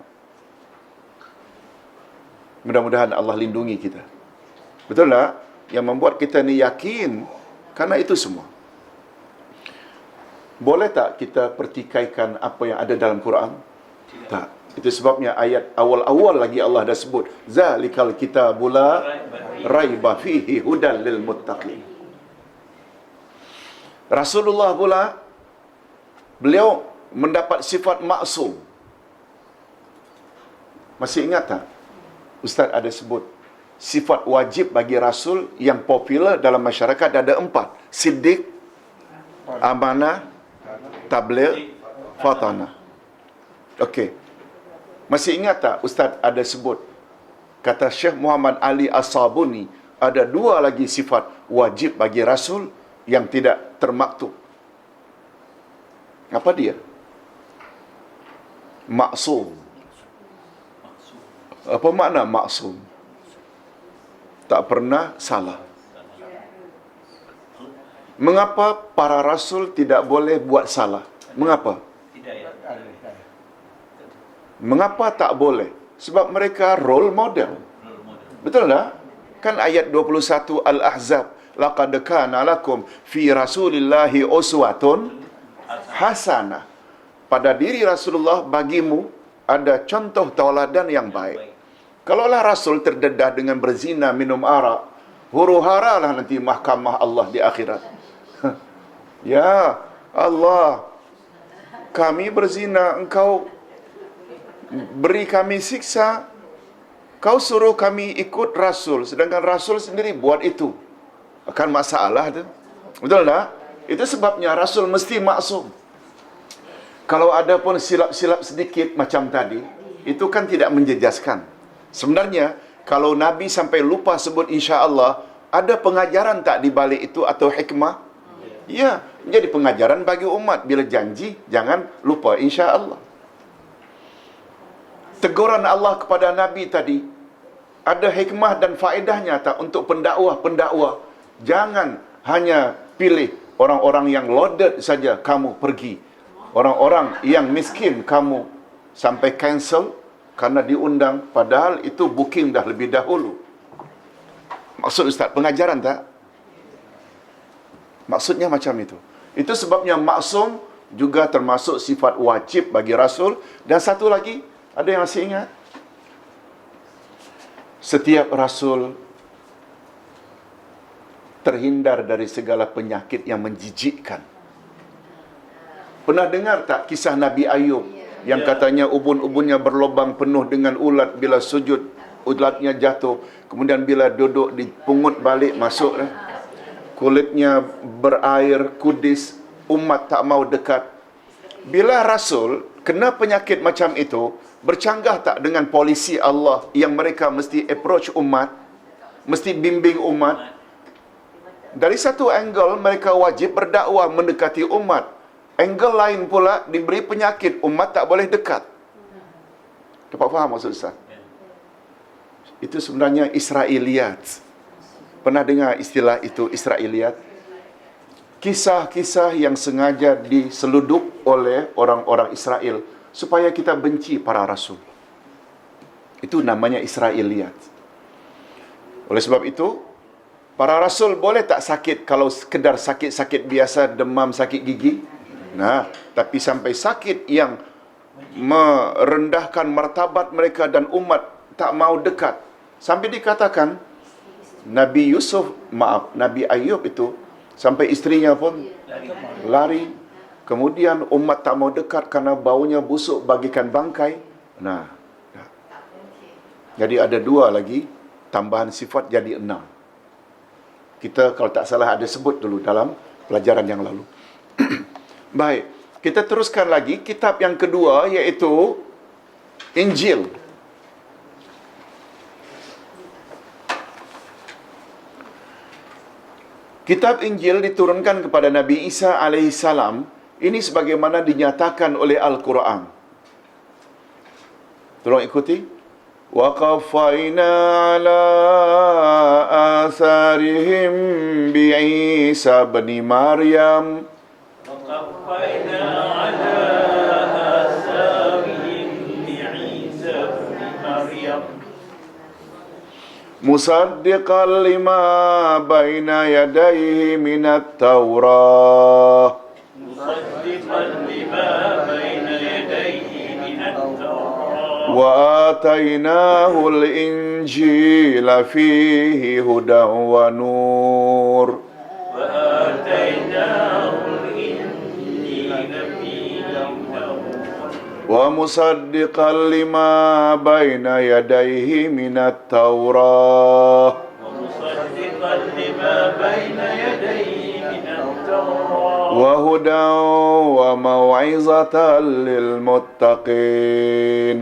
mudah-mudahan Allah lindungi kita. Betul tak? Yang membuat kita ni yakin karena itu semua. Boleh tak kita pertikaikan apa yang ada dalam Quran? Tak. Itu sebabnya ayat awal-awal lagi Allah dah sebut, zalikal kitabula raiba fihi hudal lil muttaqin. Rasulullah pula, beliau mendapat sifat maksum. Masih ingat tak? Ustaz ada sebut sifat wajib bagi Rasul yang popular dalam masyarakat ada 4. Siddiq, amanah, tabligh, fatanah. Okey. Masih ingat tak Ustaz ada sebut, kata Syekh Muhammad Ali As-Sabuni, ada 2 lagi sifat wajib bagi Rasul yang tidak termaktub. Apa dia? Maksum. Apa makna maksum? Tak pernah salah. Mengapa para Rasul tidak boleh buat salah? Mengapa? Mengapa tak boleh? Sebab mereka role model. Betul tak? Kan ayat 21 Al-Ahzab, laqad kana lakum fi rasulillahi uswatun hasanah. Pada diri Rasulullah bagimu ada contoh tauladan yang baik. Kalaulah Rasul terdedah dengan berzina, minum arak, huru-hara lah nanti mahkamah Allah di akhirat. Ya Allah, kami berzina, engkau beri kami siksa, kau suruh kami ikut Rasul, sedangkan Rasul sendiri buat itu. Akan masalah tu. Betul tak? Itu sebabnya Rasul mesti maksum. Kalau ada pun silap-silap sedikit macam tadi, itu kan tidak menjejaskan. Sebenarnya, kalau Nabi sampai lupa sebut insya-Allah, ada pengajaran tak di balik itu atau hikmah? Ya, jadi pengajaran bagi umat. Bila janji, jangan lupa insya-Allah. Teguran Allah kepada Nabi tadi, ada hikmah dan faedahnya tak untuk pendakwah-pendakwah. Jangan hanya pilih orang-orang yang loaded saja kamu pergi. Orang-orang yang miskin kamu sampai cancel karena diundang, padahal itu booking dah lebih dahulu. Maksud Ustaz, pengajaran tak? Maksudnya macam itu. Itu sebabnya maksum juga termasuk sifat wajib bagi Rasul. Dan satu lagi, ada yang masih ingat? Setiap Rasul terhindar dari segala penyakit yang menjijikkan. Pernah dengar tak kisah Nabi Ayub yang katanya ubun-ubunnya berlubang penuh dengan ulat, bila sujud ulatnya jatuh, kemudian bila duduk dipungut balik masuk, kulitnya berair kudis, umat tak mau dekat. Bila Rasul kena penyakit macam itu, bercanggah tak dengan polisi Allah yang mereka mesti approach umat, mesti bimbing umat? Dari satu angle, mereka wajib berdakwah mendekati umat. Angle lain pula, diberi penyakit, umat tak boleh dekat. Dapat faham maksud Ustaz? Itu sebenarnya Israiliyat. Pernah dengar istilah itu, Israiliyat? Kisah-kisah yang sengaja diseludup oleh orang-orang Israel supaya kita benci para rasul. Itu namanya Israiliyat. Oleh sebab itu, para rasul boleh tak sakit kalau sekedar sakit-sakit biasa, demam, sakit gigi? Nah, tapi sampai sakit yang merendahkan martabat mereka dan umat tak mau dekat. Sampai dikatakan Nabi Ayub itu sampai isterinya pun lari. Kemudian umat tak mau dekat kerana baunya busuk bagikan bangkai. Nah, jadi ada 2 lagi tambahan sifat jadi 6. Kita kalau tak salah ada sebut dulu dalam pelajaran yang lalu. Baik, kita teruskan lagi kitab yang kedua, iaitu Injil. Kitab Injil diturunkan kepada Nabi Isa alaihissalam. Ini sebagaimana dinyatakan oleh Al-Quran. Tolong ikuti. وَقَفَّيْنَا عَلَىٰ آثَارِهِمْ بِعِيسَى بْنِ مَرْيَمَ وَقَفَّيْنَا عَلَىٰ آثَارِهِمْ بِعِيسَى بْنِ مَرْيَمَ مُصَدِّقًا لِمَا بَيْنَ يَدَيْهِ مِنَ التَّوْرَاةِ مُصَدِّقًا لِمَا بَيْنَ يَدَيْهِ مِنَ التَّوْرَاةِ وَآتَيْنَاهُ الْإِنْجِيلَ فِيهِ هُدًى وَنُورٌ وَآتَيْنَاهُ الْإِنْجِيلَ فِيهِ هُدًى وَمُصَدِّقًا لِمَا بَيْنَ يَدَيْهِ مِنَ التَّوْرَاةِ وَمُصَدِّقًا لِمَا بَيْنَ يَدَيْهِ مِنَ التَّوْرَاةِ وَهُدًى وَمَوْعِظَةً لِلْمُتَّقِينَ.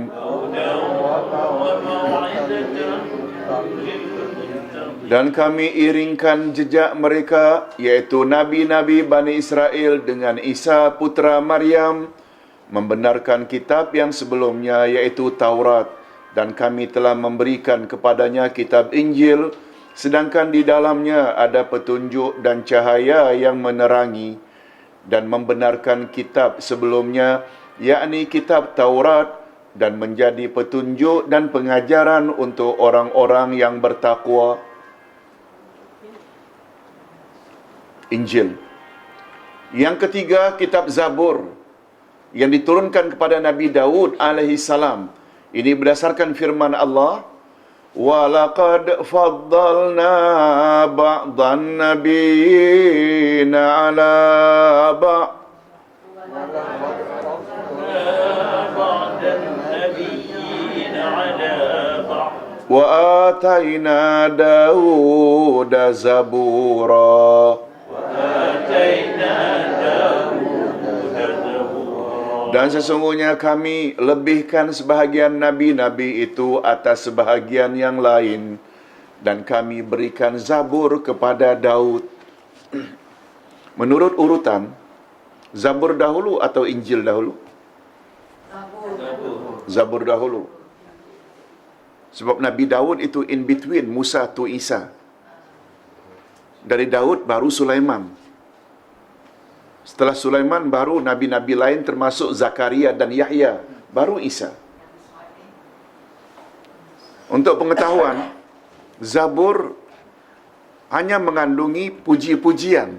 Dan kami iringkan jejak mereka, iaitu Nabi-Nabi Bani Israel dengan Isa putra Maryam, membenarkan kitab yang sebelumnya, iaitu Taurat. Dan kami telah memberikan kepadanya kitab Injil, sedangkan di dalamnya ada petunjuk dan cahaya yang menerangi, dan membenarkan kitab sebelumnya, yakni kitab Taurat, dan menjadi petunjuk dan pengajaran untuk orang-orang yang bertakwa. Injil. Yang ketiga, kitab Zabur yang diturunkan kepada Nabi Daud alaihissalam. Ini berdasarkan firman Allah, وَلَقَدْ فَضَّلْنَا بَعْضَ النَّبِيِّينَ عَلَى بَعْضٍ وَآتَيْنَا دَاوُودَ زَبُورًا. Dan sesungguhnya kami lebihkan sebahagian nabi-nabi itu atas sebahagian yang lain, dan kami berikan Zabur kepada Daud. Menurut urutan, Zabur dahulu atau Injil dahulu? Zabur dahulu. Sebab Nabi Daud itu in between Musa to Isa. Dari Daud baru Sulaiman. Setelah Sulaiman baru nabi-nabi lain termasuk Zakaria dan Yahya, baru Isa. Untuk pengetahuan, Zabur hanya mengandungi puji-pujian,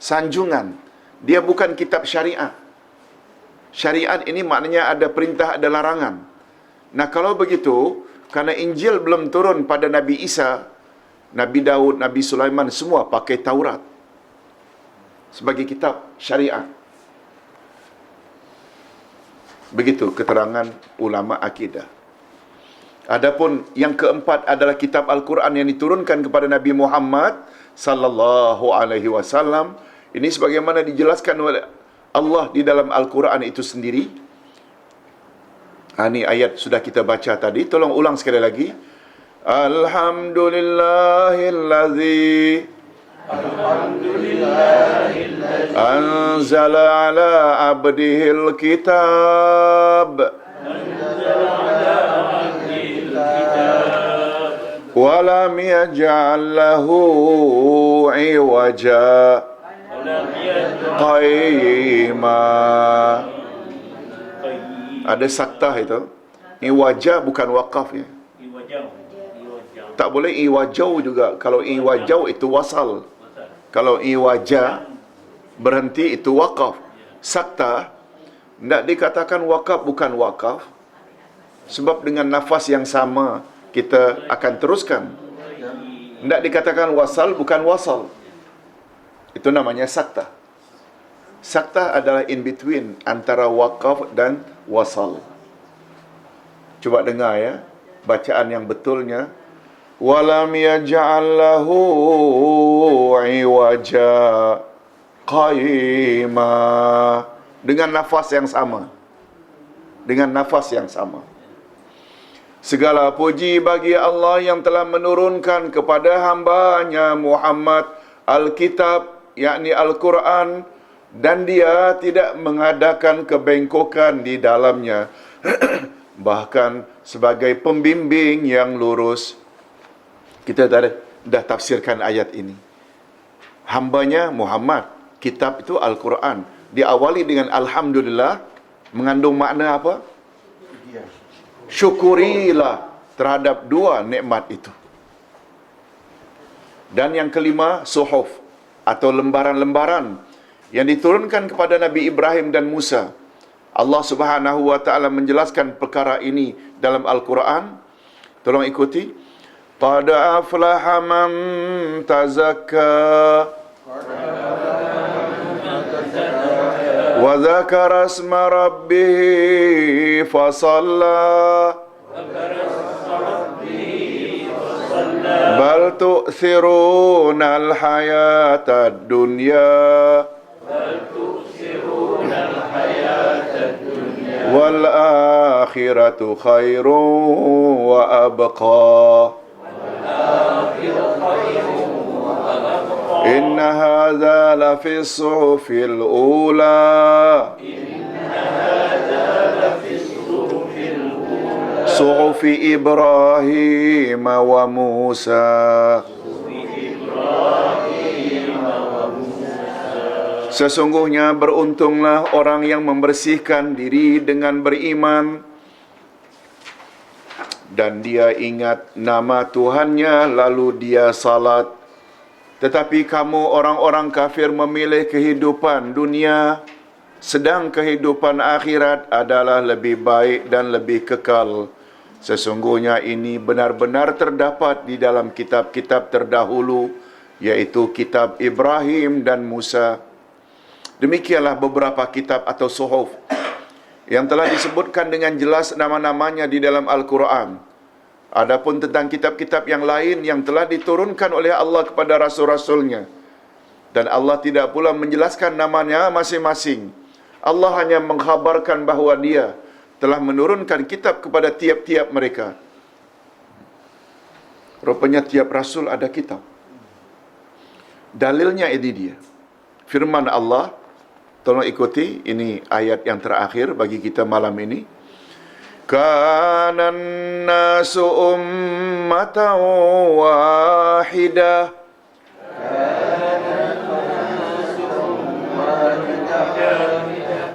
sanjungan. Dia bukan kitab syariat. Syariat ini maknanya ada perintah, ada larangan. Nah, kalau begitu, karena Injil belum turun pada Nabi Isa, Nabi Daud, Nabi Sulaiman semua pakai Taurat sebagai kitab syariat. Begitu keterangan ulama akidah. Adapun yang keempat adalah kitab Al-Quran yang diturunkan kepada Nabi Muhammad sallallahu alaihi wasallam. Ini sebagaimana dijelaskan oleh Allah di dalam Al-Quran itu sendiri. Ini ayat sudah kita baca tadi. Tolong ulang sekali lagi. Alhamdulillahillazi Alhamdulillahilladzi anzala ala abdihil kitab anzala ala abdihil kitab walam yaj'al lahu iwaja wa lam yaj'al qayyima. qayyim Ada saktah itu. Iwaja bukan wakaf ya. iwajah. Tak boleh iwajau juga. Kalau iwajau itu wasal. Kalau iwaja berhenti itu wakaf. Sakta tidak dikatakan wakaf bukan wakaf. Sebab dengan nafas yang sama kita akan teruskan. Tidak dikatakan wasal bukan wasal. Itu namanya sakta. Sakta adalah in between antara wakaf dan wasal. Coba dengar ya bacaan yang betulnya. Walam yaj'al lahu iwaja qayyima. Dengan nafas yang sama. Dengan nafas yang sama. Segala puji bagi Allah yang telah menurunkan kepada hamba-Nya Muhammad Alkitab, yakni Al-Quran, dan dia tidak mengadakan kebengkokan di dalamnya. Bahkan sebagai pembimbing yang lurus. Kita dah tafsirkan ayat ini. Hambanya Muhammad, kitab itu Al-Quran. Diawali dengan Alhamdulillah, mengandung makna apa? Syukurilah terhadap dua nikmat itu. Dan yang kelima, suhuf atau lembaran-lembaran yang diturunkan kepada Nabi Ibrahim dan Musa. Allah Subhanahu wa taala menjelaskan perkara ini dalam Al-Quran. Tolong ikuti. Qad aflaha man tazakka wa dzakara asma rabbih fasalla bal tu'thiruna al-hayata ad-dunya wal akhiratu khairun wa abqa inna hadza la fi suhufil ula suhufi Ibrahim wa Musa. Sesungguhnya beruntunglah orang yang membersihkan diri dengan beriman dan dia ingat nama Tuhannya lalu dia salat. Tetapi kamu orang-orang kafir memilih kehidupan dunia, sedang kehidupan akhirat adalah lebih baik dan lebih kekal. Sesungguhnya ini benar-benar terdapat di dalam kitab-kitab terdahulu, yaitu kitab Ibrahim dan Musa. Demikianlah beberapa kitab atau suhuf yang telah disebutkan dengan jelas nama-namanya di dalam Al-Quran. Adapun tentang kitab-kitab yang lain yang telah diturunkan oleh Allah kepada Rasul-Rasulnya, dan Allah tidak pula menjelaskan namanya masing-masing. Allah hanya mengkhabarkan bahawa Dia telah menurunkan kitab kepada tiap-tiap mereka. Rupanya tiap Rasul ada kitab. Dalilnya ini dia. Firman Allah, tolong ikuti, ini ayat yang terakhir bagi kita malam ini. Kanan nasu ummatan wahidah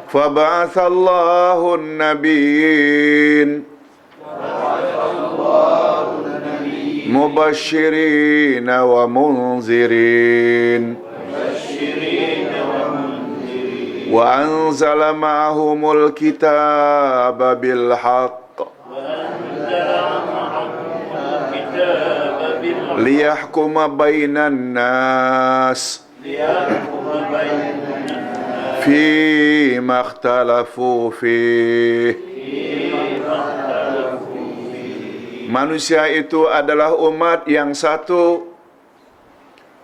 fab'atsallahu an-nabiyyin mubasysyirin wa munzirin wa anzala ma'ahumul kitaba bil haqq liyahkuma bainan nas fi ma ikhtalafu fihi. Manusia itu adalah umat yang satu.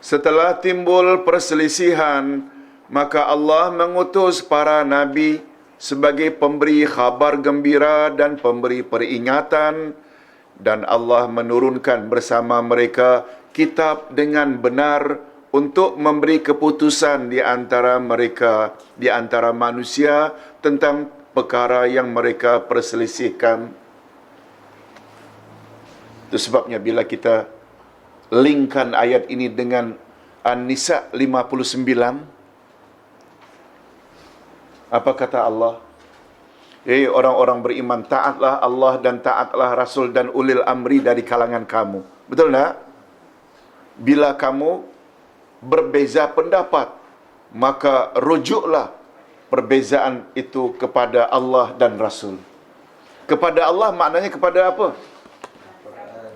Setelah timbul perselisihan, maka Allah mengutus para nabi sebagai pemberi khabar gembira dan pemberi peringatan, dan Allah menurunkan bersama mereka kitab dengan benar untuk memberi keputusan di antara mereka, di antara manusia tentang perkara yang mereka perselisihkan. Itu sebabnya bila kita linkkan ayat ini dengan An-Nisa 59, apa kata Allah? Orang-orang beriman, taatlah Allah dan taatlah Rasul dan ulil amri dari kalangan kamu. Betul tak? Bila kamu berbeza pendapat, maka rujuklah perbezaan itu kepada Allah dan Rasul. Kepada Allah maknanya kepada apa?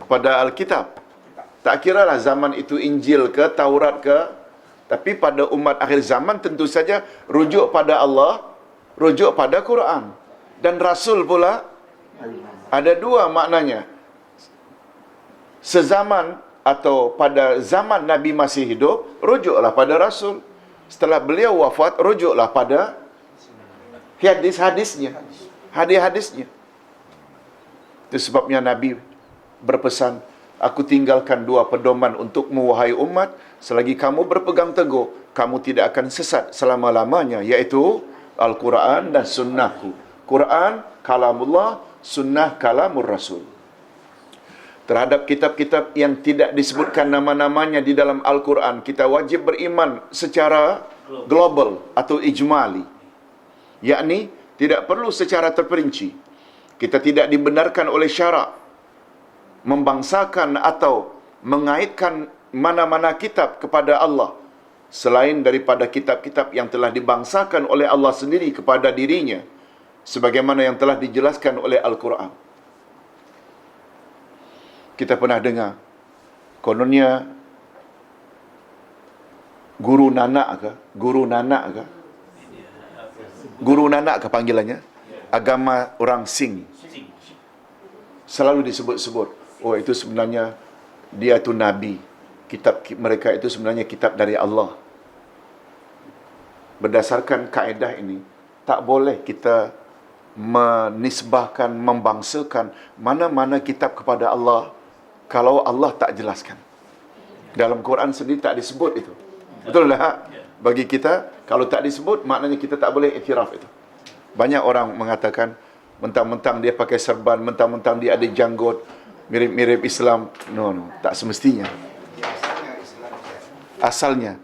Kepada Alkitab. Tak kiralah zaman itu Injil ke, Taurat ke, tapi pada umat akhir zaman tentu saja rujuk pada Allah, rujuk pada Quran. Dan Rasul pula ada dua maknanya. Sezaman atau pada zaman Nabi masih hidup, rujuklah pada Rasul. Setelah beliau wafat, rujuklah pada hadis-hadisnya. Hadis-hadisnya. Itu sebabnya Nabi berpesan, aku tinggalkan dua pedoman untukmu wahai umat, selagi kamu berpegang teguh, kamu tidak akan sesat selama-lamanya, iaitu Al-Quran dan Sunnahku. Quran, kalamullah, Sunnah, kalamur Rasul. Terhadap kitab-kitab yang tidak disebutkan nama-namanya di dalam Al-Quran, kita wajib beriman secara global atau ijmali. Yakni, tidak perlu secara terperinci. Kita tidak dibenarkan oleh syarak membangsakan atau mengaitkan mana-mana kitab kepada Allah selain daripada kitab-kitab yang telah dibangsakan oleh Allah sendiri kepada dirinya, sebagaimana yang telah dijelaskan oleh Al-Quran. Kita pernah dengar, kononnya Guru Nanak ke? Guru Nanak ke? Guru Nanak ke panggilannya? Agama orang Sing. Selalu disebut-sebut. Oh, itu sebenarnya dia itu Nabi. Kitab mereka itu sebenarnya kitab dari Allah. Berdasarkan kaedah ini, tak boleh kita menisbahkan, membangsakan mana-mana kitab kepada Allah kalau Allah tak jelaskan. Dalam Quran sendiri tak disebut itu. Betul tak? Bagi kita, kalau tak disebut, maknanya kita tak boleh iktiraf itu. Banyak orang mengatakan, mentang-mentang dia pakai serban, mentang-mentang dia ada janggut, mirip-mirip Islam. No, tak semestinya. Asalnya.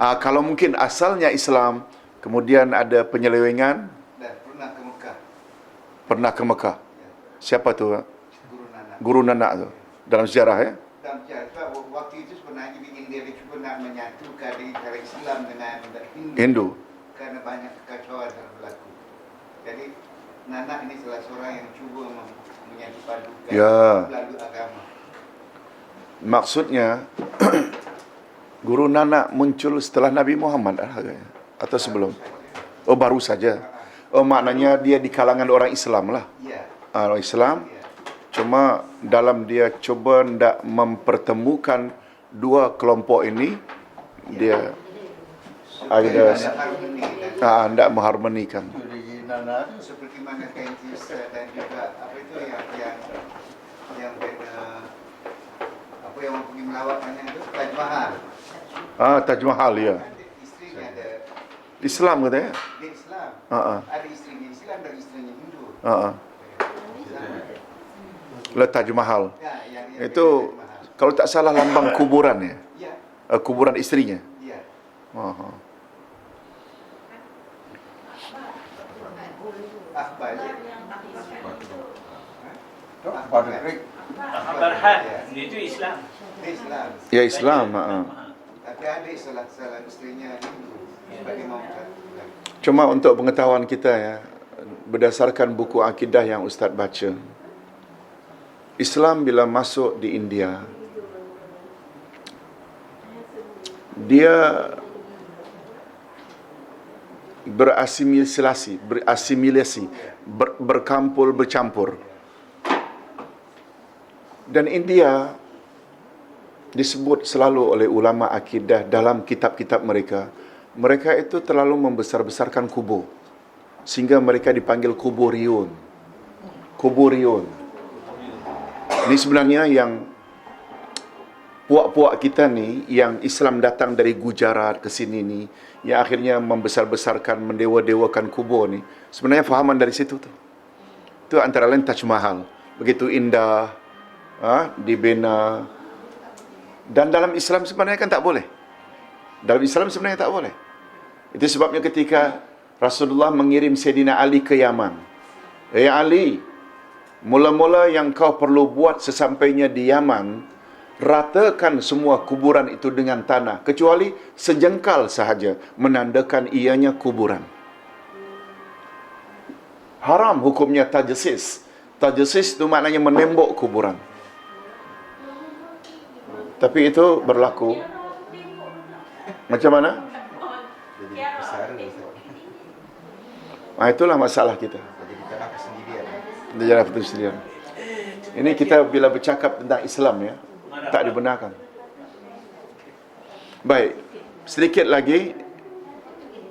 Kalau mungkin asalnya Islam, kemudian ada penyelewengan. Dan Pernah ke Mekah. Siapa tu? Guru Nanak. Guru Nanak tu. Dalam sejarah ya. Dalam cerita waktu itu sebenarnya bikin dia cuba nak menyatukan antara Islam dengan Hindu. karena banyak kekacauan yang berlaku. Jadi Nanak ini salah seorang yang cuba menyatu padukan melalui agama. Maksudnya Guru Nanak muncul setelah Nabi Muhammad atau sebelum? Oh, baru saja. Oh, maknanya dia di kalangan orang Islam lah. Ya. Orang Islam. Ya. Cuma dalam dia cuba hendak mempertemukan dua kelompok ini, dia ada hendak mengharmonikan. Seperti mana Kaintis dan juga apa itu yang apa yang pergi melawat banyak itu Taj Mahal. Taj Mahal ya. Istrinya ada Islam katanya. dia Islam. Ada istrinya Islam dan istrinya Hindu. Lah Taj Mahal. Ya, Itu Taj Mahal. kalau tak salah lambang kuburan ya. Ya, Kuburan istrinya. ya. Akbar ya. Akbar dia itu Islam. Dia Islam. Ya Islam. Tapi ada salah istrinya Hindu. Sebagai Muhammad. Cuma untuk pengetahuan kita ya, berdasarkan buku akidah yang Ustaz baca, Islam bila masuk di India, dia berasimilasi, bercampur. Dan India disebut selalu oleh ulama akidah dalam kitab-kitab mereka, mereka itu terlalu membesar-besarkan kubur, sehingga mereka dipanggil kuburiun. Kuburiun. Ini sebenarnya yang puak-puak kita ni yang Islam datang dari Gujarat ke sini ni, yang akhirnya membesar-besarkan, mendewa-dewakan kubur ni, sebenarnya fahaman dari situ tu. Itu antara lain Taj Mahal. Begitu indah, dibina. Dan dalam Islam sebenarnya kan tak boleh. Dalam Islam sebenarnya tak boleh. Itu sebabnya ketika Rasulullah mengirim Sayyidina Ali ke Yaman. Ali, mula-mula yang kau perlu buat sesampainya di Yaman, ratakan semua kuburan itu dengan tanah, kecuali sejengkal sahaja, menandakan ianya kuburan. Haram hukumnya tajsis. Tajsis itu maknanya menembok kuburan. Tapi itu berlaku. Macam mana? Jadi besar Itulah masalah kita. jadi tanah persendirian. Jalan persendirian. Ini kita bila bercakap tentang Islam ya, tak dibenarkan. Baik, sedikit lagi,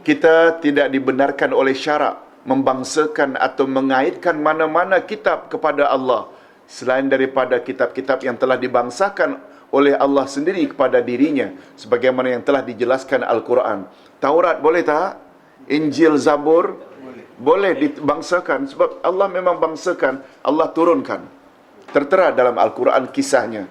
kita tidak dibenarkan oleh syarak membangsakan atau mengaitkan mana-mana kitab kepada Allah selain daripada kitab-kitab yang telah dibangsakan oleh Allah sendiri kepada dirinya, sebagaimana yang telah dijelaskan Al-Quran. Taurat boleh tak? Injil, Zabur boleh dibangsakan, sebab Allah memang bangsakan, Allah turunkan. Tertera dalam Al-Quran kisahnya.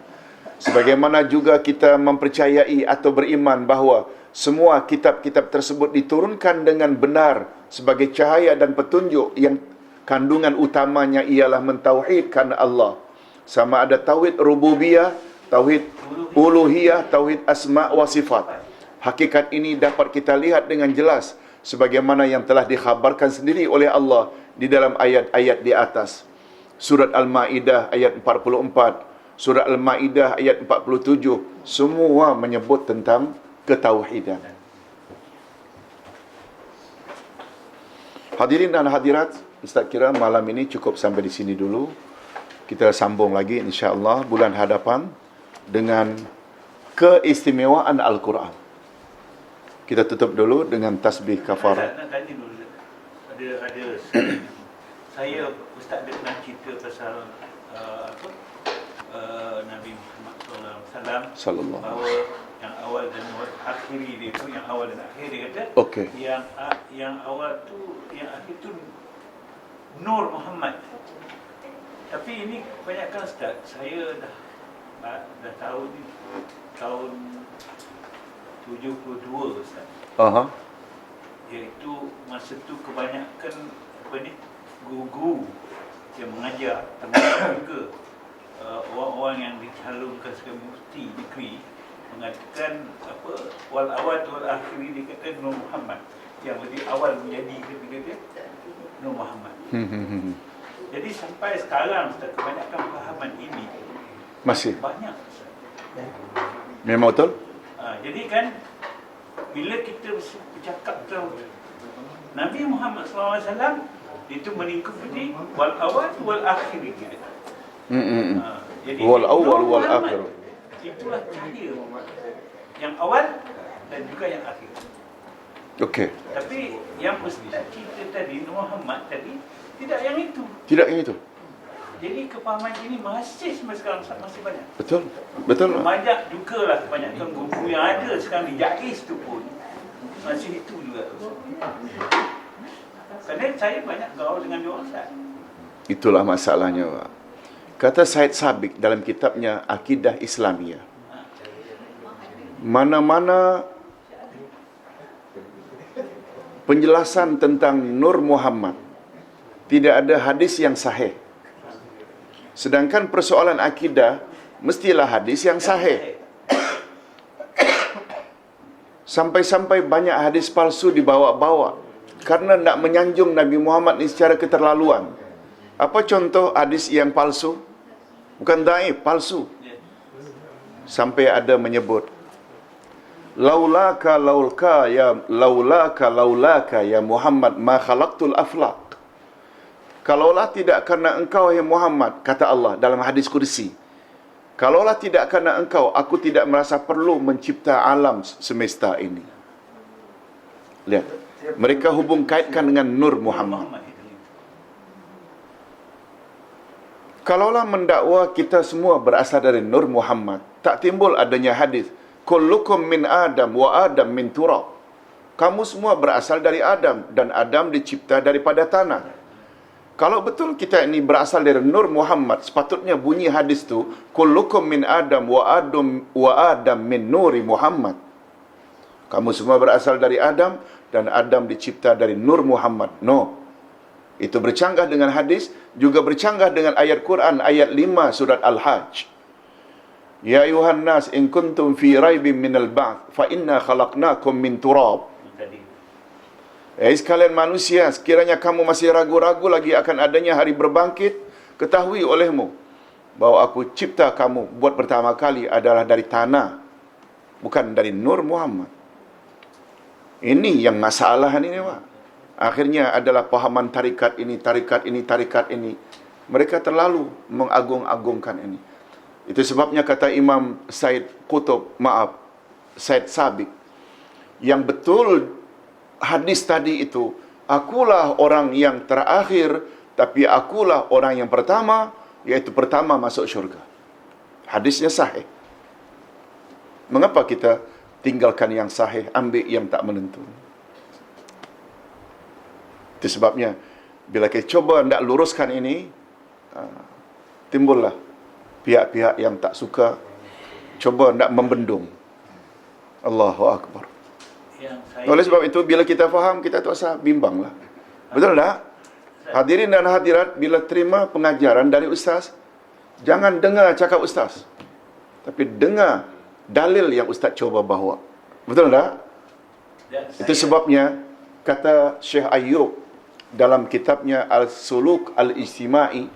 Sebagaimana juga kita mempercayai atau beriman bahawa semua kitab-kitab tersebut diturunkan dengan benar sebagai cahaya dan petunjuk yang kandungan utamanya ialah mentauhidkan Allah. Sama ada tauhid rububiyah, tauhid uluhiyah, tauhid asma wa sifat. Hakikat ini dapat kita lihat dengan jelas sebagaimana yang telah dikhabarkan sendiri oleh Allah di dalam ayat-ayat di atas. Surat Al-Maidah ayat 44, Surah Al-Maidah ayat 47, semua menyebut tentang ketauhidan. Hadirin dan hadirat, Ustaz kira malam ini cukup sampai di sini dulu. Kita sambung lagi insya-Allah bulan hadapan dengan keistimewaan Al-Quran. Kita tutup dulu dengan tasbih kafarah. Nak tanya dulu. Ada saya Ustaz dia pernah cerita pasal Nabi Muhammad Sallallahu. bahawa yang awal dan akhiri dia tu, yang awal dan akhir dia kata, Okey. yang awal tu, yang akhir tu Nur Muhammad. Tapi ini kebanyakan Ustaz, saya dah tahu ni tahun 72 Ustaz. Aha. Iaitu masa tu kebanyakan guru-guru yang mengajar, termasuk juga orang-orang yang dicalonkan sebagai mufti negeri mengatakan wal awal wal akhir, dia kata Nur Muhammad, yang berarti awal menjadi dia Nur Muhammad. Jadi sampai sekarang Ustaz, kebanyakan fahaman ini Masih. banyak Ustaz. Memang betul? Jadi kan bila kita bercakap tentang Nabi Muhammad SAW, itu menikuti wal awal wal akhir dia. Jadi Wal awal Nur wal Muhammad, akhir. itulah cahaya yang awal dan juga yang akhir. Okey. Tapi yang Ustaz cerita tadi, Nur Muhammad tadi, tidak yang itu. Tidak yang itu. Jadi kepahaman ini masih sampai sekarang masih banyak. Betul. Betul. Banyak juga lah kebanyakan guru yang ada sekarang di JAIS tu pun masih itu juga. Kerana saya banyak gaul dengan dia orang Ustaz. Itulah masalahnya, Pak. Kata Said Sabiq dalam kitabnya Akidah Islamiyah, mana-mana penjelasan tentang Nur Muhammad, tidak ada hadis yang sahih. Sedangkan persoalan akidah mestilah hadis yang sahih. Sampai-sampai banyak hadis palsu dibawa-bawa karena nak menyanjung Nabi Muhammad ni secara keterlaluan. Apa contoh hadis yang palsu? Bukan dhaif, palsu. Sampai ada menyebut laulaka ya Muhammad ma khalaqtul aflaq. Kalaulah tidak kerana engkau ya Muhammad, kata Allah dalam hadis kursi, kalaulah tidak kerana engkau, aku tidak merasa perlu mencipta alam semesta ini. Lihat, mereka hubung kaitkan dengan Nur Muhammad. Kalaulah mendakwa kita semua berasal dari Nur Muhammad, tak timbul adanya hadis kullukum min Adam wa Adam min turab. Kamu semua berasal dari Adam dan Adam dicipta daripada tanah. Kalau betul kita ini berasal dari Nur Muhammad, sepatutnya bunyi hadis tu kullukum min Adam wa Adam min nuri Muhammad. Kamu semua berasal dari Adam dan Adam dicipta dari Nur Muhammad. No. Itu bercanggah dengan hadis, juga bercanggah dengan ayat Quran ayat 5 surat Al-Hajj. Ya ayuhan nas in kuntum fi raibin minal ba'th fa inna khalaqnakum min turab. Sekalian manusia, sekiranya kamu masih ragu-ragu lagi akan adanya hari berbangkit, ketahui olehmu bahawa aku cipta kamu buat pertama kali adalah dari tanah, bukan dari Nur Muhammad. Ini yang masalah ini, Pak. Akhirnya adalah pahaman tarikat ini. Mereka terlalu mengagung-agungkan ini. Itu sebabnya kata Imam Said Sabiq, yang betul hadis tadi itu, akulah orang yang terakhir, tapi akulah orang yang pertama, iaitu pertama masuk syurga. Hadisnya sahih. Mengapa kita tinggalkan yang sahih, ambil yang tak menentu? Itu sebabnya, bila kita coba nak luruskan ini, timbullah pihak-pihak yang tak suka, coba nak membendung. Allahu Akbar. Oleh sebab itu, bila kita faham, kita tak usah bimbanglah. Betul tak? Hadirin dan hadirat, bila terima pengajaran dari ustaz, jangan dengar cakap ustaz, tapi dengar dalil yang ustaz cuba bawa. Betul tak? Itu sebabnya, kata Syekh Ayyub dalam kitabnya Al-Suluk Al-Ijtima'i,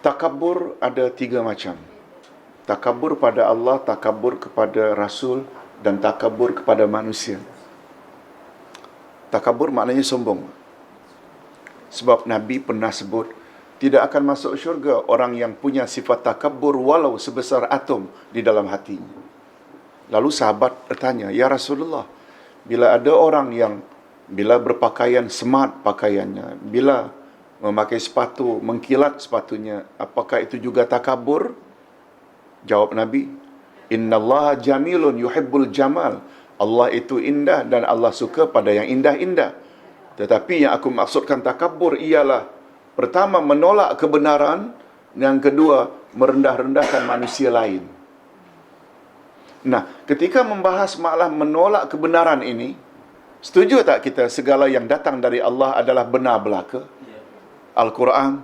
takabur ada 3 macam. Takabur pada Allah, takabur kepada Rasul, dan takabur kepada manusia. Takabur maknanya sombong. Sebab Nabi pernah sebut, tidak akan masuk syurga orang yang punya sifat takabur walau sebesar atom di dalam hatinya. Lalu sahabat bertanya, ya Rasulullah, bila ada orang yang bila berpakaian smart pakaiannya, bila memakai sepatu, mengkilat sepatunya, apakah itu juga takabur? Jawab Nabi, innallaha jamilun yuhibbul jamal. Allah itu indah dan Allah suka pada yang indah-indah. Tetapi yang aku maksudkan takabur ialah, pertama menolak kebenaran, yang kedua merendah-rendahkan manusia lain. Nah, ketika membahas masalah menolak kebenaran ini, setuju tak kita segala yang datang dari Allah adalah benar belaka? Al-Quran.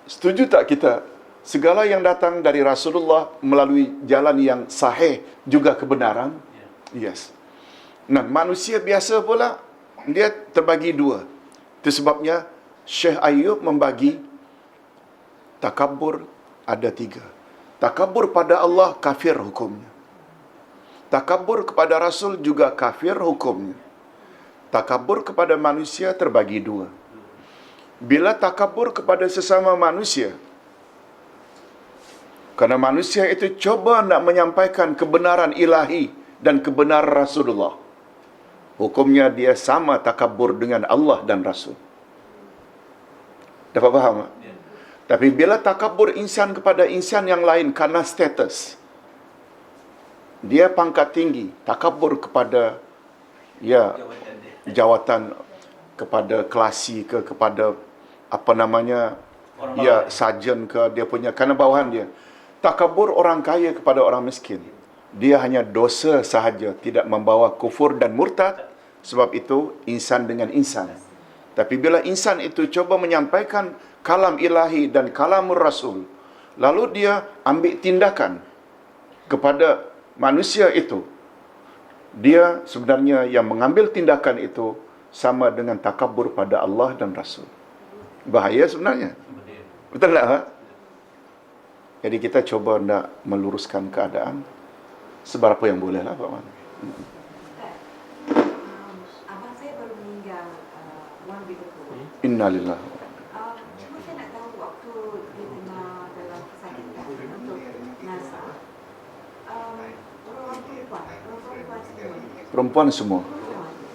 Setuju tak kita segala yang datang dari Rasulullah melalui jalan yang sahih juga kebenaran? Yes. Nah, manusia biasa pula, dia terbagi 2. Itu sebabnya Syekh Ayyub membagi takabur ada 3. Takabur pada Allah, kafir hukumnya. Takabur kepada Rasul juga kafir hukumnya. Takabur kepada manusia terbagi 2. Bila takabur kepada sesama manusia, kerana manusia itu coba nak menyampaikan kebenaran ilahi dan kebenaran Rasulullah, hukumnya dia sama takabur dengan Allah dan Rasul. Dapat faham tak? Tapi bila takabur insan kepada insan yang lain karena status, dia pangkat tinggi, takabur kepada jawatan, kepada klasi ke, kepada apa namanya, sarjan ke, dia punya, kerana bawahan dia. Takabur orang kaya kepada orang miskin, dia hanya dosa sahaja, tidak membawa kufur dan murtad. Sebab itu insan dengan insan. Tapi bila insan itu coba menyampaikan kalam ilahi dan kalamur Rasul, lalu dia ambil tindakan kepada manusia itu, dia sebenarnya yang mengambil tindakan itu sama dengan takabur pada Allah dan Rasul. Bahaya sebenarnya. Betul tak? Ha? Jadi kita coba nak meluruskan keadaan seberapa yang boleh lah, Pak Man. Abang saya baru meninggal 1 week ago. Innalillahi. Cuma saya nak tahu waktu dia tengah dalam kesakitan untuk nazar. Orang perempuan semua.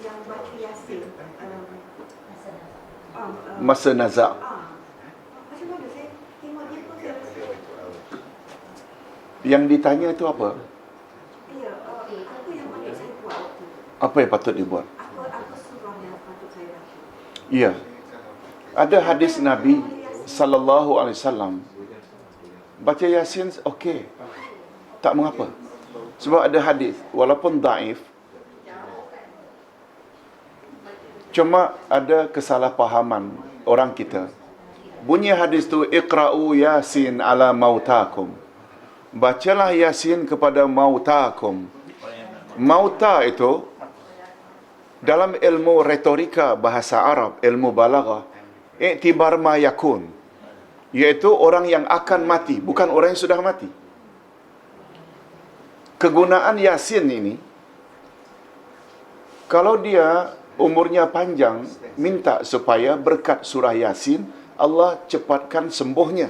Yang baca Yasin Masa nazak. macam mana saya tengok dia pun saya rasa Yang ditanya itu apa? Ya, apa yang patut saya buat? Apa yang patut dibuat? Apa surah yang patut saya baca? Ya. Ada hadis Nabi sallallahu alaihi wasallam. Baca Yasin okey. Tak mengapa. Sebab ada hadis walaupun daif, cuma ada kesalahpahaman orang kita. Bunyi hadis tu iqra'u Yasin ala mautakum. Bacalah Yasin kepada mautakum. Mauta itu dalam ilmu retorika bahasa Arab, ilmu balaghah, iktibar ma yakun, iaitu orang yang akan mati, bukan orang yang sudah mati. Kegunaan Yasin ini, kalau dia umurnya panjang, minta supaya berkat surah Yasin Allah cepatkan sembuhnya.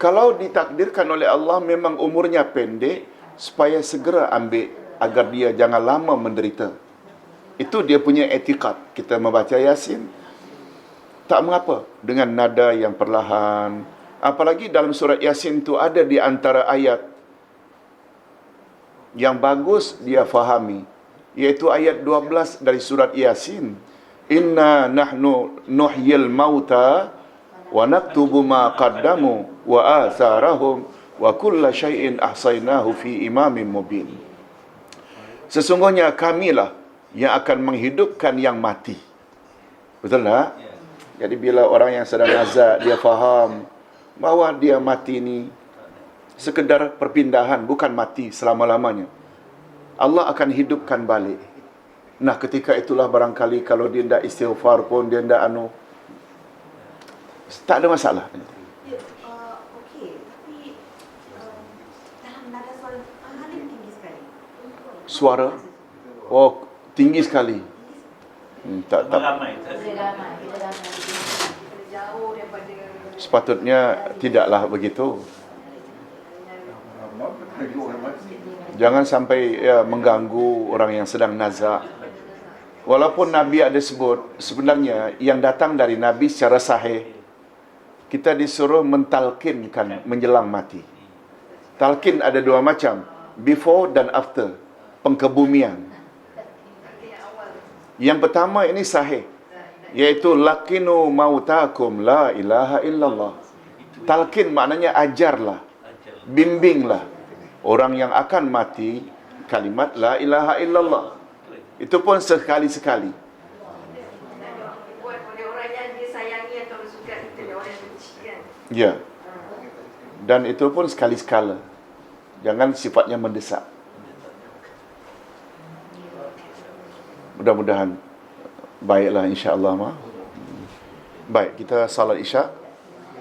Kalau ditakdirkan oleh Allah memang umurnya pendek, supaya segera ambil agar dia jangan lama menderita. Itu dia punya etikad. Kita membaca Yasin, tak mengapa dengan nada yang perlahan. Apalagi dalam surat Yasin itu ada di antara ayat yang bagus dia fahami, iaitu ayat 12 dari surat Yasin. Inna nahnu nuhyil mauta wa naktubu ma qaddamu wa atharahum wa kulla syai'in ahsaynahu fi imamin mubin. Sesungguhnya kamilah yang akan menghidupkan yang mati. Betul tak? Jadi bila orang yang sedang nazak, dia faham bahawa dia mati ni sekedar perpindahan, bukan mati selama-lamanya. Allah akan hidupkan balik. Nah, ketika itulah barangkali kalau dia tidak istighfar pun, dia tidak tak ada masalah. Ya, okey. Tapi dalam nada suara Halim tinggi sekali. Suara tinggi sekali. Tak. Ramai. Jauh daripada Sepatutnya tidaklah begitu. Jangan sampai mengganggu orang yang sedang nazak. Walaupun Nabi ada sebut, sebenarnya yang datang dari Nabi secara sahih, kita disuruh mentalkinkan menjelang mati. Talkin ada dua macam, before dan after, pengkebumian. Yang pertama ini sahih, iaitu lakinu mautakum la ilaha illallah. Talkin maknanya ajarlah, bimbinglah orang yang akan mati kalimat la ilaha illallah. Itu pun sekali-sekali. buat oleh orang yang disayangi atau suka itu orang yang benci kan. Ya. Dan itu pun sekali-sekala. Jangan sifatnya mendesak. Mudah-mudahan baiklah insya-Allah. Baik, kita salat Isya.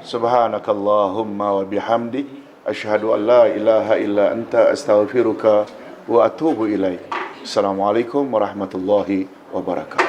Subhanakallahumma wa bihamdik asyhadu an la ilaha illa anta astaghfiruka wa atubu ilaik. Assalamualaikum warahmatullahi wabarakatuh.